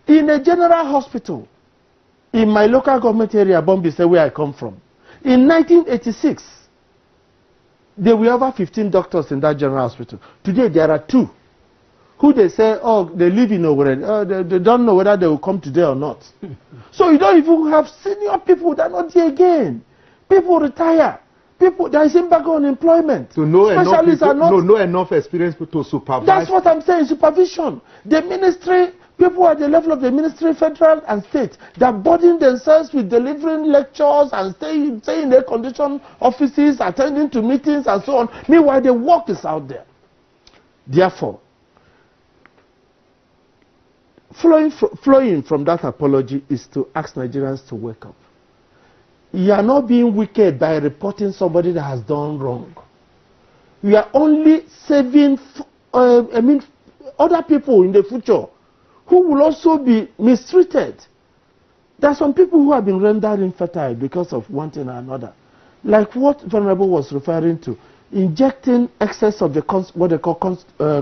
In a general hospital, in my local government area, Bombay, where I come from, in 1986, there were over 15 doctors in that general hospital. Today there are 2 who they say, oh, they live in Owerri. They don't know whether they will come today or not. So you don't even have senior people that are not there again. People retire. People, there is impact on employment. So no enough experience to supervise. That's what I'm saying, supervision. The ministry, people at the level of the ministry, federal and state, they're burdening themselves with delivering lectures and staying in air-conditioned offices, attending to meetings and so on. Meanwhile, the work is out there. Therefore, flowing from that apology is to ask Nigerians to wake up. You are not being wicked by reporting somebody that has done wrong. You are only saving other people in the future who will also be mistreated. There are some people who have been rendered infertile because of one thing or another. Like what Venerable was referring to, injecting excess of the what they call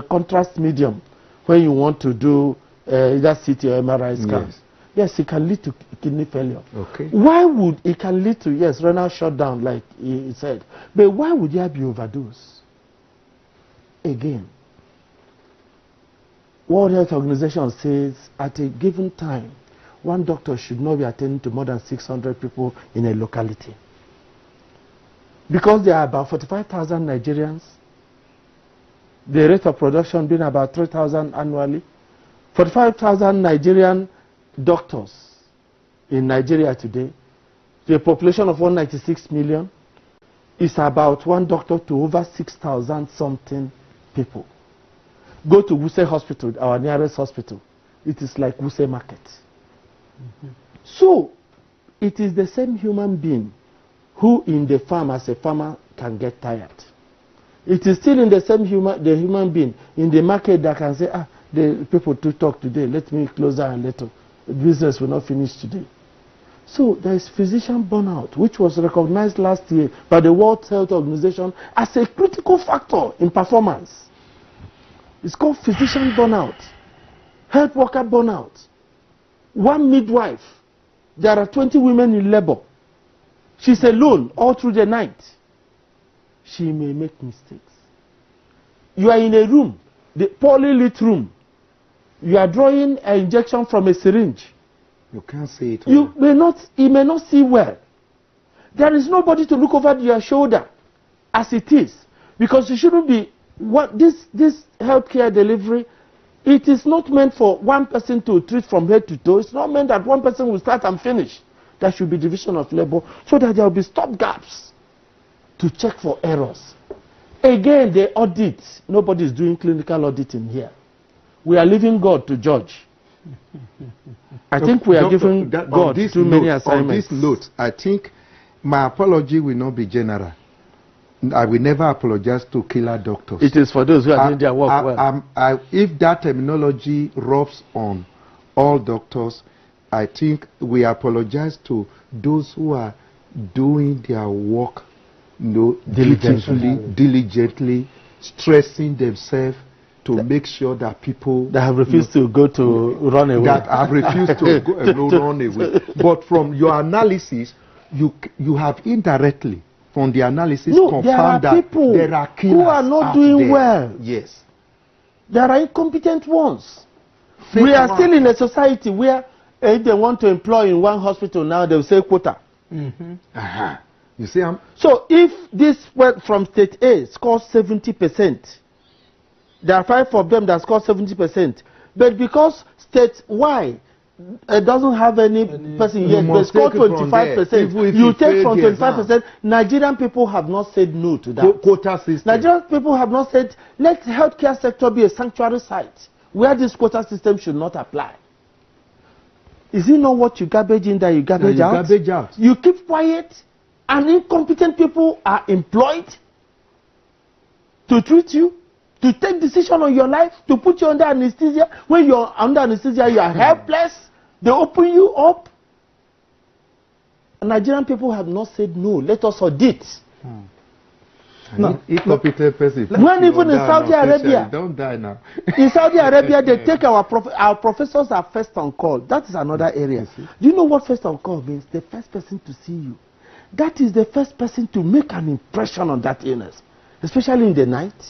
contrast medium when you want to do either CT or MRI scan. Yes. Yes, it can lead to kidney failure. Okay. Why would it can lead to, yes, renal shutdown, like he said, but why would there be overdose? Again, World Health Organization says at a given time, one doctor should not be attending to more than 600 people in a locality. Because there are about 45,000 Nigerians, the rate of production being about 3,000 annually, 45,000 Nigerian doctors in Nigeria today, the population of 196 million, is about one doctor to over 6,000 something people. Go to Wuse Hospital, our nearest hospital. It is like Wuse Market. So, it is the same human being who in the farm as a farmer can get tired. It is still in the same human being in the market that can say, the people to talk today, let me close down a little. Business will not finish today. So there is physician burnout, which was recognized last year by the World Health Organization as a critical factor in performance. It's called physician burnout, health worker burnout. One midwife, there are 20 women in labor. She's alone all through the night. She may make mistakes. You are in a room, the poorly lit room. You are drawing an injection from a syringe. You can't see it. You may not see well. There is nobody to look over your shoulder as it is. Because you shouldn't be, this healthcare delivery, it is not meant for one person to treat from head to toe. It's not meant that one person will start and finish. There should be division of labor so that there will be stop gaps to check for errors. Again, the audit. Nobody is doing clinical auditing here. We are leaving God to judge. I think we are giving God too many assignments. On this note, I think my apology will not be general. I will never apologize to killer doctors. It is for those who are doing their work well. If that terminology rubs on all doctors, I think we apologize to those who are doing their work diligently, stressing themselves to make sure that people that have refused to go to run away. That have refused to go run away. But from your analysis, you have indirectly, from the analysis, confirmed that there are killers who are not doing well. Yes. There are incompetent ones. We are still in a society where if they want to employ in one hospital now, they will say quota. You see, so if this went from state A scores 70%, there are 5 of them that score 70%, but because state Y doesn't have any person yet, but score 25%, you take from 25%. Nigerian people have not said no to that. Quota system. Nigerian people have not said, let the healthcare sector be a sanctuary site where this quota system should not apply. Is it not what you garbage in that you garbage out? Garbage out. You keep quiet and incompetent people are employed to treat you, to take decision on your life, to put you under anesthesia. When you're under anesthesia, you are helpless. They open you up. Nigerian people have not said no. Let us audit. No, incompetent person. When even in Saudi Arabia, don't die now. In Saudi Arabia, they take our professors are first on call. That is another area. Do you know what first on call means? The first person to see you. That is the first person to make an impression on that illness, especially in the night,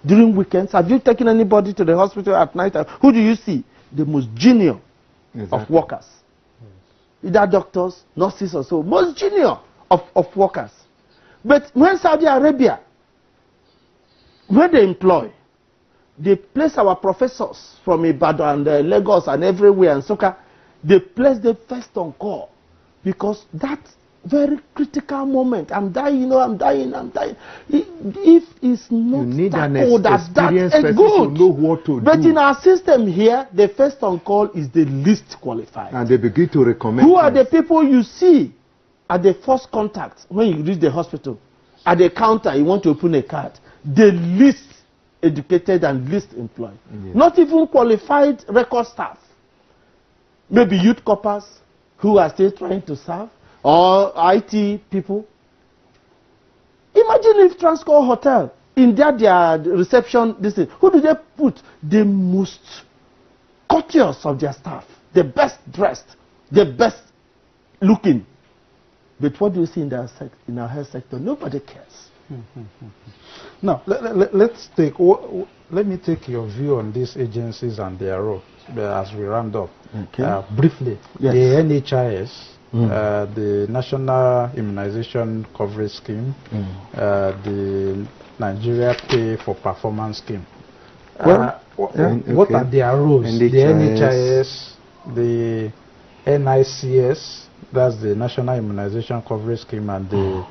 during weekends. Have you taken anybody to the hospital at night? Who do you see? The most junior of workers. Either doctors, nurses or so. Most junior of workers. But when Saudi Arabia, when they employ, they place our professors from Ibadan and Lagos and everywhere and Soka, they place them first on call. Because that very critical moment, I'm dying, I'm dying. If it's not you need that an old as that, it's good. To know what to but do. in our system here, the first on call is the least qualified. And they begin to recommend. Who are the people you see at the first contact when you reach the hospital? At the counter, you want to open a card. The least educated and least employed. Yes. Not even qualified record staff. Maybe youth corpers, who are still trying to serve, or IT people. Imagine if Transcorp Hotel, in their reception, who do they put? The most courteous of their staff, the best dressed, the best looking. But what do you see in our health sector? Nobody cares. Now, let me take your view on these agencies and their role as we round up. Okay. Briefly, yes. The NHIS, the National Immunization Coverage Scheme, the Nigeria Pay for Performance Scheme. Well, what are their roles? NHIS. The NHIS, the NICS, that's the National Immunization Coverage Scheme, and the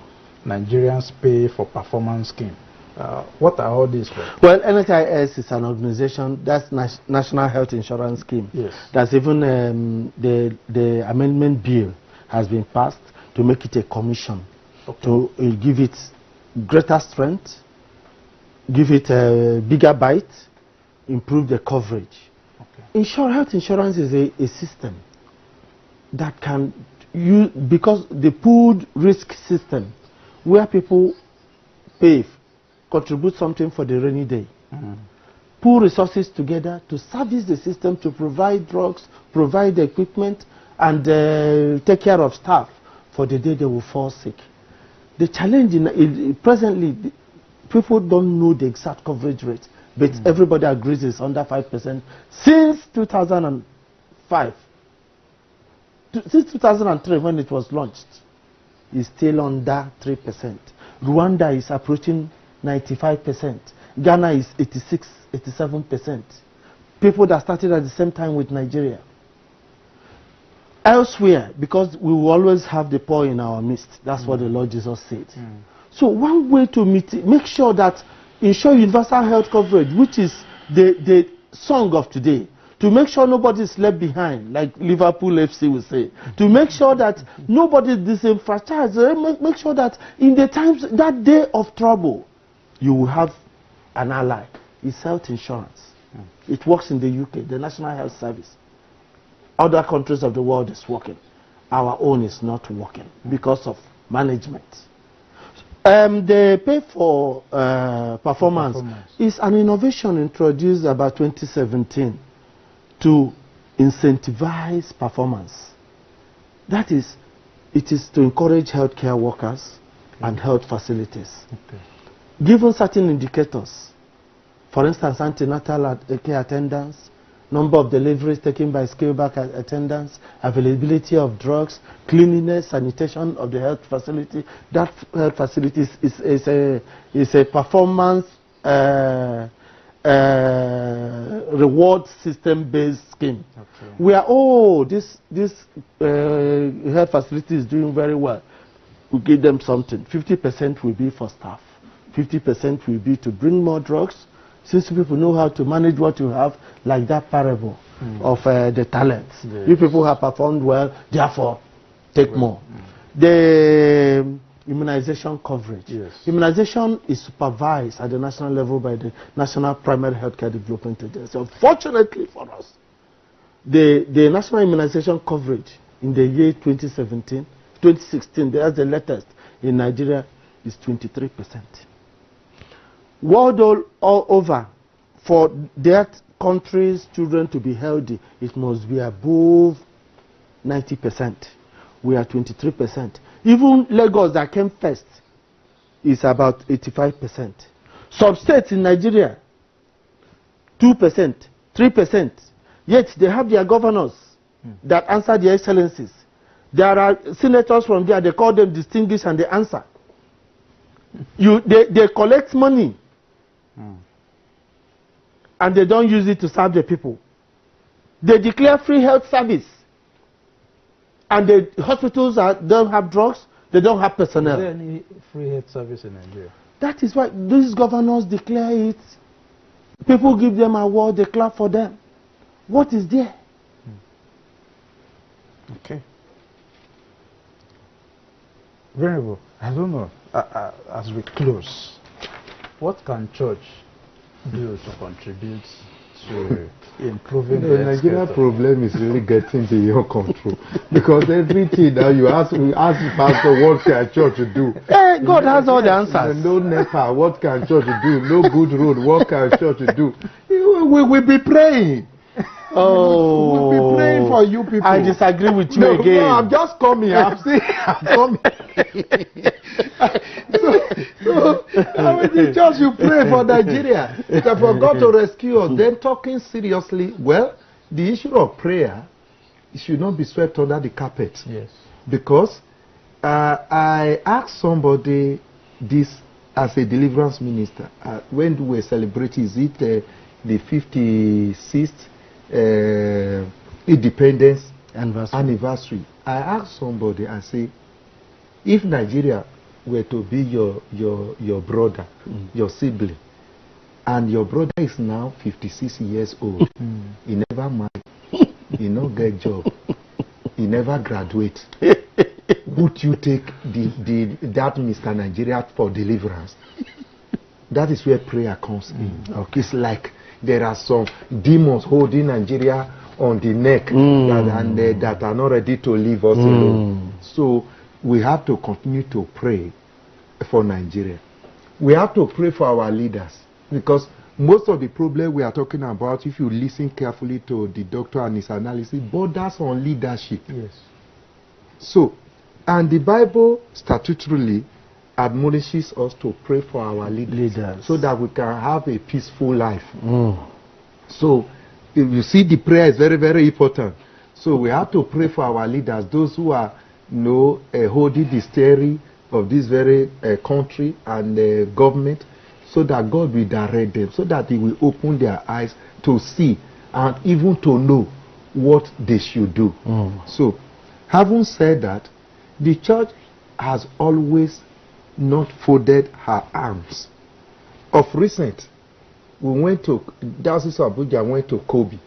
Nigerians Pay for Performance Scheme. What are all these for? Well, NHIS is an organization, that's National Health Insurance Scheme. Yes. That's even the amendment bill has been passed to make it a commission, to give it greater strength, give it a bigger bite, improve the coverage. Health insurance is a system that can use, because the pooled risk system, where people pay, contribute something for the rainy day, pool resources together to service the system, to provide drugs, provide equipment, and take care of staff for the day they will fall sick. The challenge presently, people don't know the exact coverage rate, but everybody agrees it's under 5% since 2005. Since 2003, when it was launched, it's still under 3%. Rwanda is approaching 95%. Ghana is 86, 87%. People that started at the same time with Nigeria. Elsewhere, because we will always have the poor in our midst. That's what the Lord Jesus said. So one way to make sure that ensure universal health coverage, which is the song of today, to make sure nobody is left behind, like Liverpool FC will say, to make sure that nobody is disenfranchised, make sure that in the times, that day of trouble, you will have an ally. It's health insurance. It works in the UK, the National Health Service. Other countries of the world is working. Our own is not working because of management. The pay for performance is an innovation introduced about 2017 to incentivize performance. That is, it is to encourage healthcare workers and health facilities. Given certain indicators, for instance, antenatal care attendance, number of deliveries taken by scale-back attendants, availability of drugs, cleanliness, sanitation of the health facility. That health facility is a performance reward system-based scheme. Where, this health facility is doing very well, we give them something. 50% will be for staff. 50% will be to bring more drugs. Since people know how to manage what you have, like that parable of the talents. You people have performed well, therefore take more. The immunization coverage. Immunization is supervised at the national level by the National Primary Healthcare Development Agency. Unfortunately for us, the national immunization coverage in the year 2016, that's the latest, in Nigeria is 23%. World all over, for that country's children to be healthy, it must be above 90%. We are 23%. Even Lagos, that came first, is about 85%. Some states in Nigeria, 2%, 3%. Yet they have their governors that answer their excellencies. There are senators from there, they call them distinguished, and they answer. They collect money. And they don't use it to serve the people. They declare free health service. And the hospitals don't have drugs, they don't have personnel. Is there any free health service in Nigeria? That is why these governors declare it. People give them awards, they clap for them. What is there? Okay. Venerable, I don't know, as we close, what can church do to contribute to improving The the Nigeria health care? problem is really getting beyond control because everything that we ask pastor, what can church do? God has all the answers. No NEPA, what can church do? No good road, what can church do? We will be praying. Oh, We'll be praying for you people. I disagree with you No, again. no, I'm just coming. I'm coming. so the church you pray for Nigeria. So for God to rescue us. Then talking seriously, well, the issue of prayer should not be swept under the carpet. Yes. Because I asked somebody this as a deliverance minister. When we were celebrating, is it the 56th independence anniversary? I asked somebody, I say, if Nigeria were to be your brother, your sibling, and your brother is now 56 years old, he never married, he no get job, he never graduate, would you take that Mr. Nigeria for deliverance? That is where prayer comes in. Okay. It's like there are some demons holding Nigeria on the neck that are not ready to leave us alone. So we have to continue to pray for Nigeria. We have to pray for our leaders because most of the problem we are talking about, if you listen carefully to the doctor and his analysis, borders on leadership. Yes. So, and the Bible statutorily admonishes us to pray for our leaders so that we can have a peaceful life. So, if you see, the prayer is very, very important. So we have to pray for our leaders, those who are holding the steering of this very country and government, so that God will direct them, so that He will open their eyes to see and even to know what they should do. So, having said that, the church has always not folded her arms. Of recent, we went to Diocese of Abuja, went to Kobe,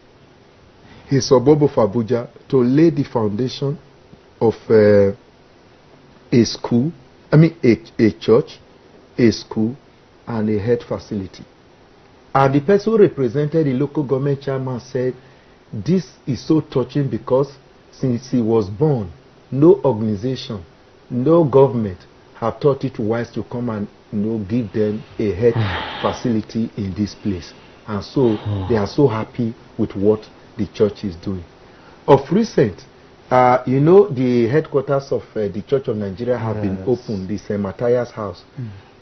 a suburb of Abuja, to lay the foundation of a school, a church, a school, and a health facility. And the person who represented the local government chairman said, this is so touching because since he was born, no organization, no government have thought it wise to come and give them a health facility in this place. And so they are so happy with what the church is doing. Of recent, the headquarters of the Church of Nigeria have been opened, the St. Matthias house.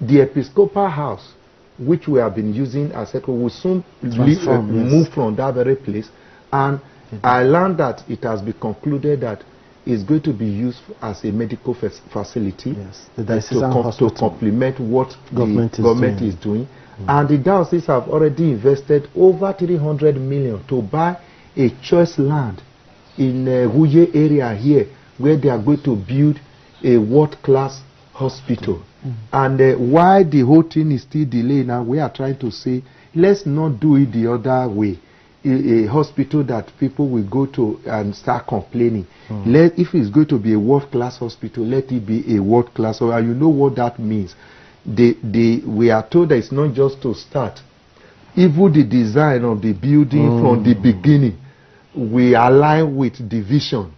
The Episcopal house, which we have been using as headquarters, will soon move from that very place. And I learned that it has been concluded that it's going to be used as a medical facility to complement what the government is doing. And the diocese have already invested over 300 million to buy a choice land in Huye area here, where they are going to build a world-class hospital. And why the whole thing is still delayed now, we are trying to say, let's not do it the other way. A hospital that people will go to and start complaining. If it's going to be a world-class hospital, let it be a world-class. So you know what that means. We are told that it's not just to start. Even the design of the building from the beginning, we align with the vision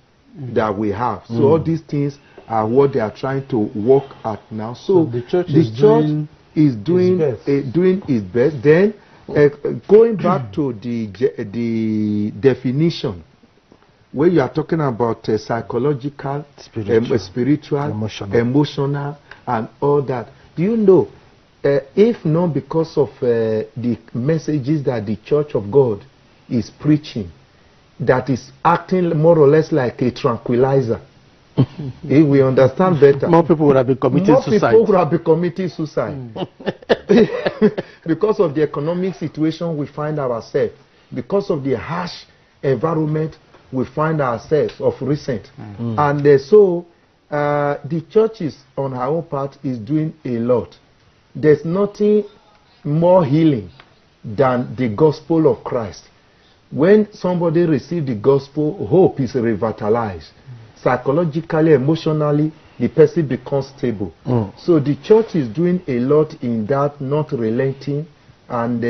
that we have. So all these things are what they are trying to work at now. So the church is doing its best. Then going back to the definition, where you are talking about psychological, spiritual, emotional, and all that. Do you know, if not because of the messages that the Church of God is preaching, that is acting more or less like a tranquilizer, if we understand better, more people would have been committing suicide. More people would have been committing suicide. Because of the economic situation we find ourselves, because of the harsh environment we find ourselves of recent. And so the church is, on her own part, is doing a lot. There's nothing more healing than the gospel of Christ. When somebody receives the gospel, hope is revitalized. Psychologically, emotionally, the person becomes stable. So the church is doing a lot in that, not relenting, and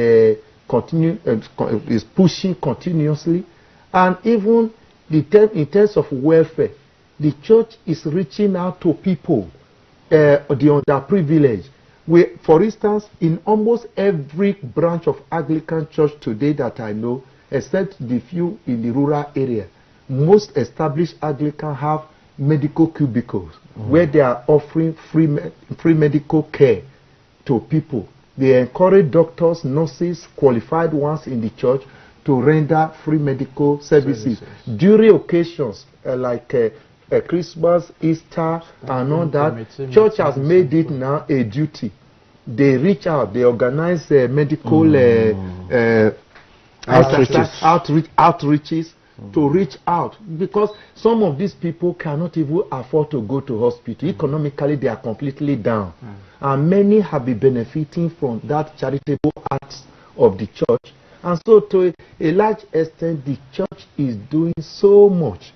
is pushing continuously, and even in terms of welfare, the church is reaching out to people, the underprivileged. For instance, in almost every branch of Anglican Church today that I know, except the few in the rural area, most established Anglican have medical cubicles where they are offering free medical care to people. They encourage doctors, nurses, qualified ones in the church to render free medical services. During occasions like Christmas, Easter, and all that, church has made it now a duty. They reach out, they organize medical outreaches to reach out, because some of these people cannot even afford to go to hospital. Economically, they are completely down. And many have been benefiting from that charitable acts of the church. And so to a large extent, the church is doing so much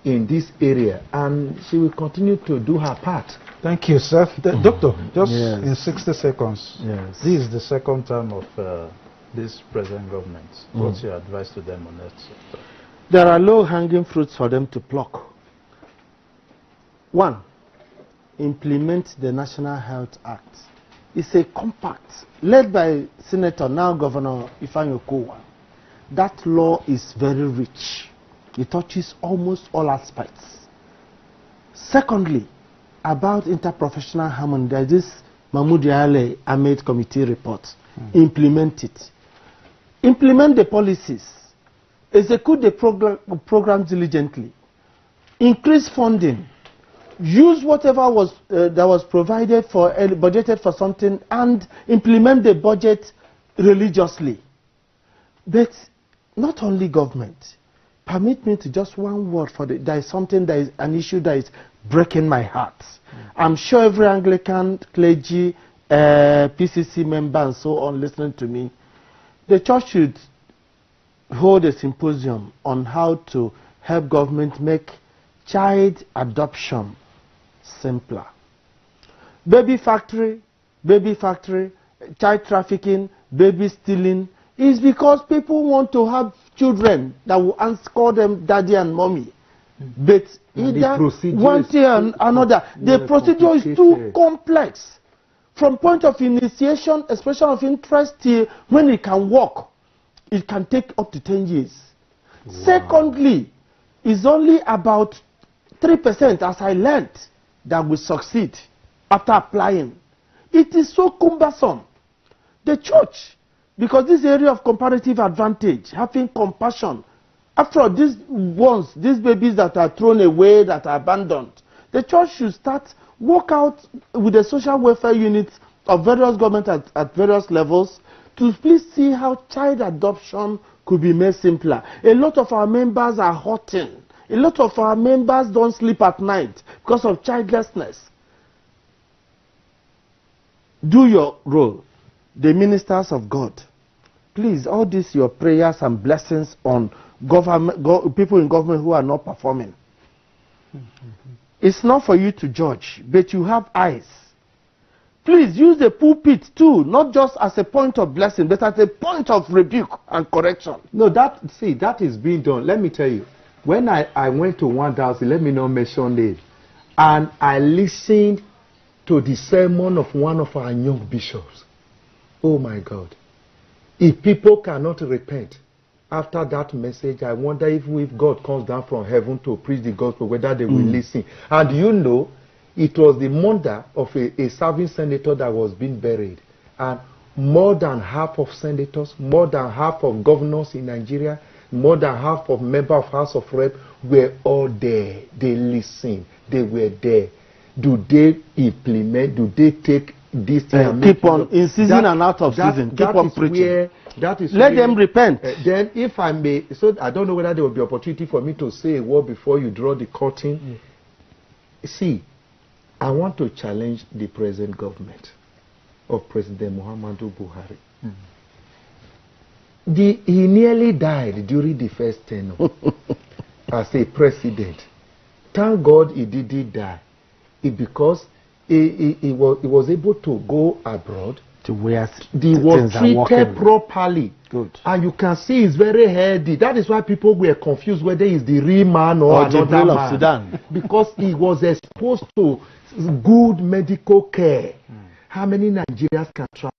in this area, and she will continue to do her part. Thank you, sir. Doctor, just in 60 seconds, this is the second term of this present government. What's your advice to them on that sector? There are low-hanging fruits for them to pluck. One, implement the National Health Act. It's a compact led by Senator, now Governor Ifeanyi Okowa. That law is very rich. It touches almost all aspects. Secondly, about interprofessional harmony, there is this Mahmoud Yale Ahmed Committee report. Implement it. Implement the policies. Execute the program diligently. Increase funding. Use whatever was that was provided for, budgeted for something, and implement the budget religiously. But not only government. Permit me to just one word for there is something that is an issue that is breaking my heart. I'm sure every Anglican clergy, PCC member and so on listening to me, the church should hold a symposium on how to help government make child adoption simpler. Baby factory, child trafficking, baby stealing is because people want to have children that will call them daddy and mommy. But either one thing and another, the procedure is too complex. From point of initiation, expression of interest, till when it can work, it can take up to 10 years. Wow. Secondly, it's only about 3%, as I learned, that will succeed after applying. It is so cumbersome. The church, because this area of comparative advantage, having compassion, after all, these babies that are thrown away, that are abandoned, the church should work out with the social welfare units of various governments at various levels to please see how child adoption could be made simpler. A lot of our members are hurting. A lot of our members don't sleep at night because of childlessness. Do your role. The ministers of God, please, all this your prayers and blessings on people in government who are not performing. It's not for you to judge, but you have eyes. Please use the pulpit too, not just as a point of blessing, but as a point of rebuke and correction. No, that is being done. Let me tell you, when I went to 1,000, let me not mention it, and I listened to the sermon of one of our young bishops. Oh my God. If people cannot repent after that message, I wonder if God comes down from heaven to preach the gospel, whether they will listen. And you know, it was the mother of a serving senator that was being buried. And more than half of senators, more than half of governors in Nigeria, more than half of members of House of Rep were all there. They listened. They were there. Do they implement? Do they take this thing? Keep on in season and out of season. Keep on preaching. Let them repent. Then, if I may, so I don't know whether there will be opportunity for me to say a word before you draw the curtain. See, I want to challenge the present government of President Muhammadu Buhari. He nearly died during the first tenure as a president. Thank God he didn't die. Because he was able to go abroad. To where he was treated properly. Good. And you can see it's very healthy. That is why people were confused whether he's the real man or another Jibril man. of Sudan. Because he was exposed to good medical care. How many Nigerians can travel?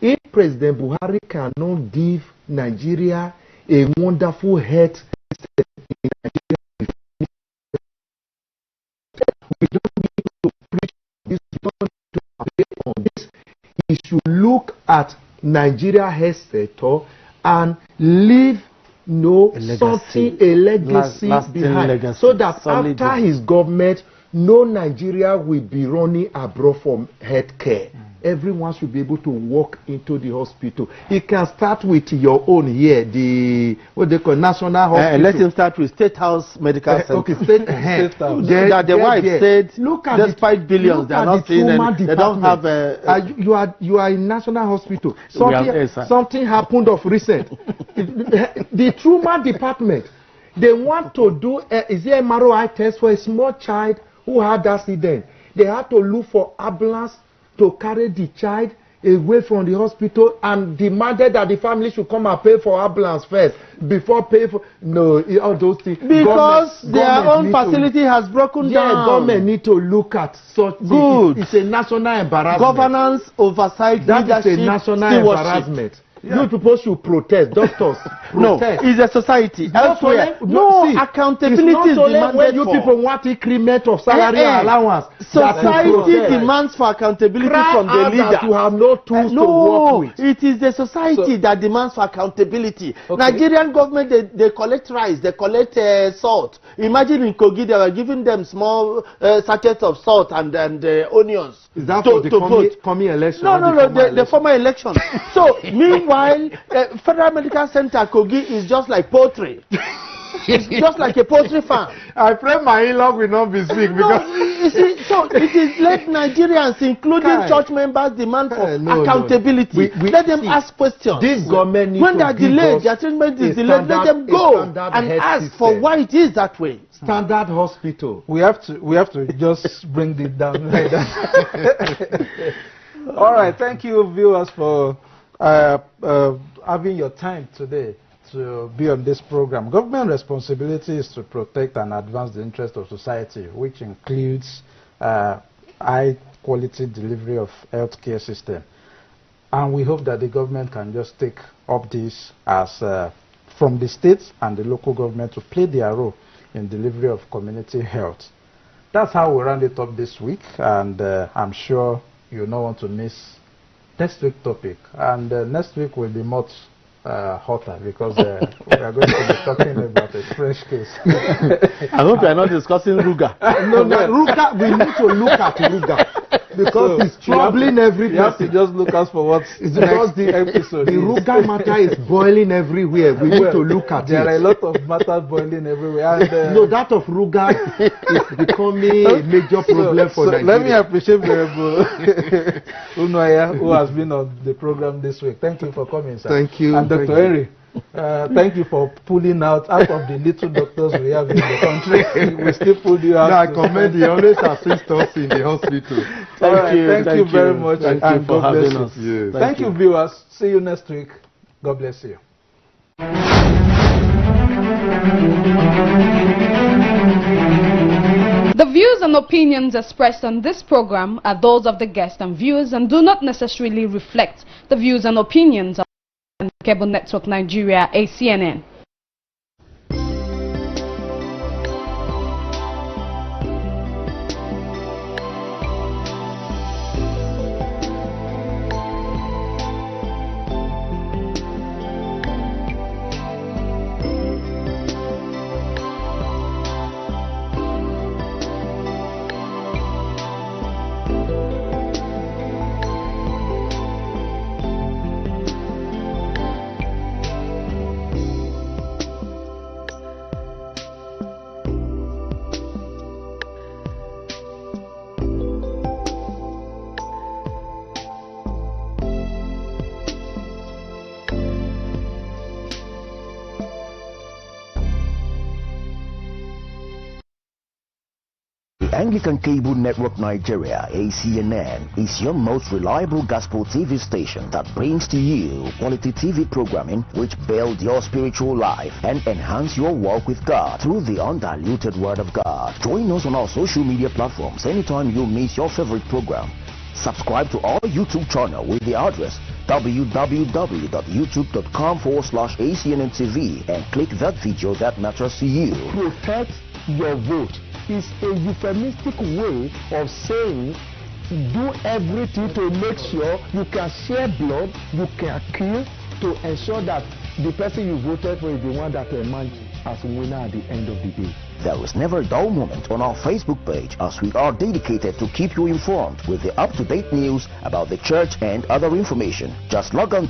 If President Buhari cannot give Nigeria a wonderful health system in Nigeria, we don't need to preach this, we don't need to pray on this. He should look at Nigeria health sector and leave something, a legacy behind, legacy, so that solid after his government, no Nigeria will be running abroad from health care. Everyone should be able to walk into the hospital. He can start with your own here, the what they call national hospital. Let him start with State House Medical Center. Okay, State House. The wife said, look at despite billions, they are not seeing any, they don't have you are in national hospital. Something happened of recent. The trauma department, they want to do is there a MRI test for a small child who had accident. They had to look for ambulance to carry the child away from the hospital and demanded that the family should come and pay for ambulance first before pay for all those things. Because their own facility has broken down. Yeah, government need to look at such things. It's a national embarrassment. Governance, oversight, that leadership, is a national embarrassment. Yeah. You people should protest, doctors. No, it's a society. Elsewhere, accountability is demanded when you people want increment of salary allowance. Society demands for accountability from the leader. You have no tools to work with. It is the society that demands for accountability. Okay. Nigerian government, they collect rice, they collect salt. Imagine in Kogi, they were giving them small sachets of salt and onions. Is that for the coming election? No, the former election. So, meanwhile, Federal Medical Center Kogi is just like poultry. It's just like a poultry farm. I pray my in-law will not be sick because you see, so it is let Nigerians, including church members, demand for accountability. Let them ask questions. This government when they are delayed, their treatment is delayed, let them go and ask for why it is that way. Standard hospital. We have to just bring it down like that. All right, thank you viewers for having your time today to be on this program. Government responsibility is to protect and advance the interest of society, which includes high quality delivery of healthcare system. And we hope that the government can just take up this as from the states and the local government to play their role in delivery of community health. That's how we round it up this week, and I'm sure you don't want to miss next week's topic. And next week will be much hotter because we are going to be talking about a fresh case. I hope you are not discussing Ruga. No, Ruga, we need to look at Ruga because it's troubling everybody. You have to just look out for what's next episode. The Ruga matter is boiling everywhere. We need to look at there are a lot of matters boiling everywhere. And, no, that of Ruga is becoming a major problem for Nigeria. Let me appreciate Venerable Unoya, who has been on the program this week. Thank you for coming, sir. Thank you. And Dr. Henry, thank you for pulling out of the little doctors we have in the country. We still pulled you out. No, I commend you. Always assist us in the hospital. Thank you very much. Thank you for having us. Yes. Thank you, viewers. See you next week. God bless you. The views and opinions expressed on this program are those of the guests and viewers and do not necessarily reflect the views and opinions of Cable Network Nigeria, ACNN. Anglican Cable Network Nigeria, ACNN, is your most reliable gospel TV station that brings to you quality TV programming which build your spiritual life and enhance your walk with God through the undiluted Word of God. Join us on our social media platforms anytime you miss your favorite program. Subscribe to our YouTube channel with the address www.youtube.com/ACNNTV and click that video that matters to you. Protect your vote is a euphemistic way of saying do everything to make sure you can share blood, you can kill, to ensure that the person you voted for is the one that emerged as winner at the end of the day. There is never a dull moment on our Facebook page, as we are dedicated to keep you informed with the up-to-date news about the church and other information. Just log on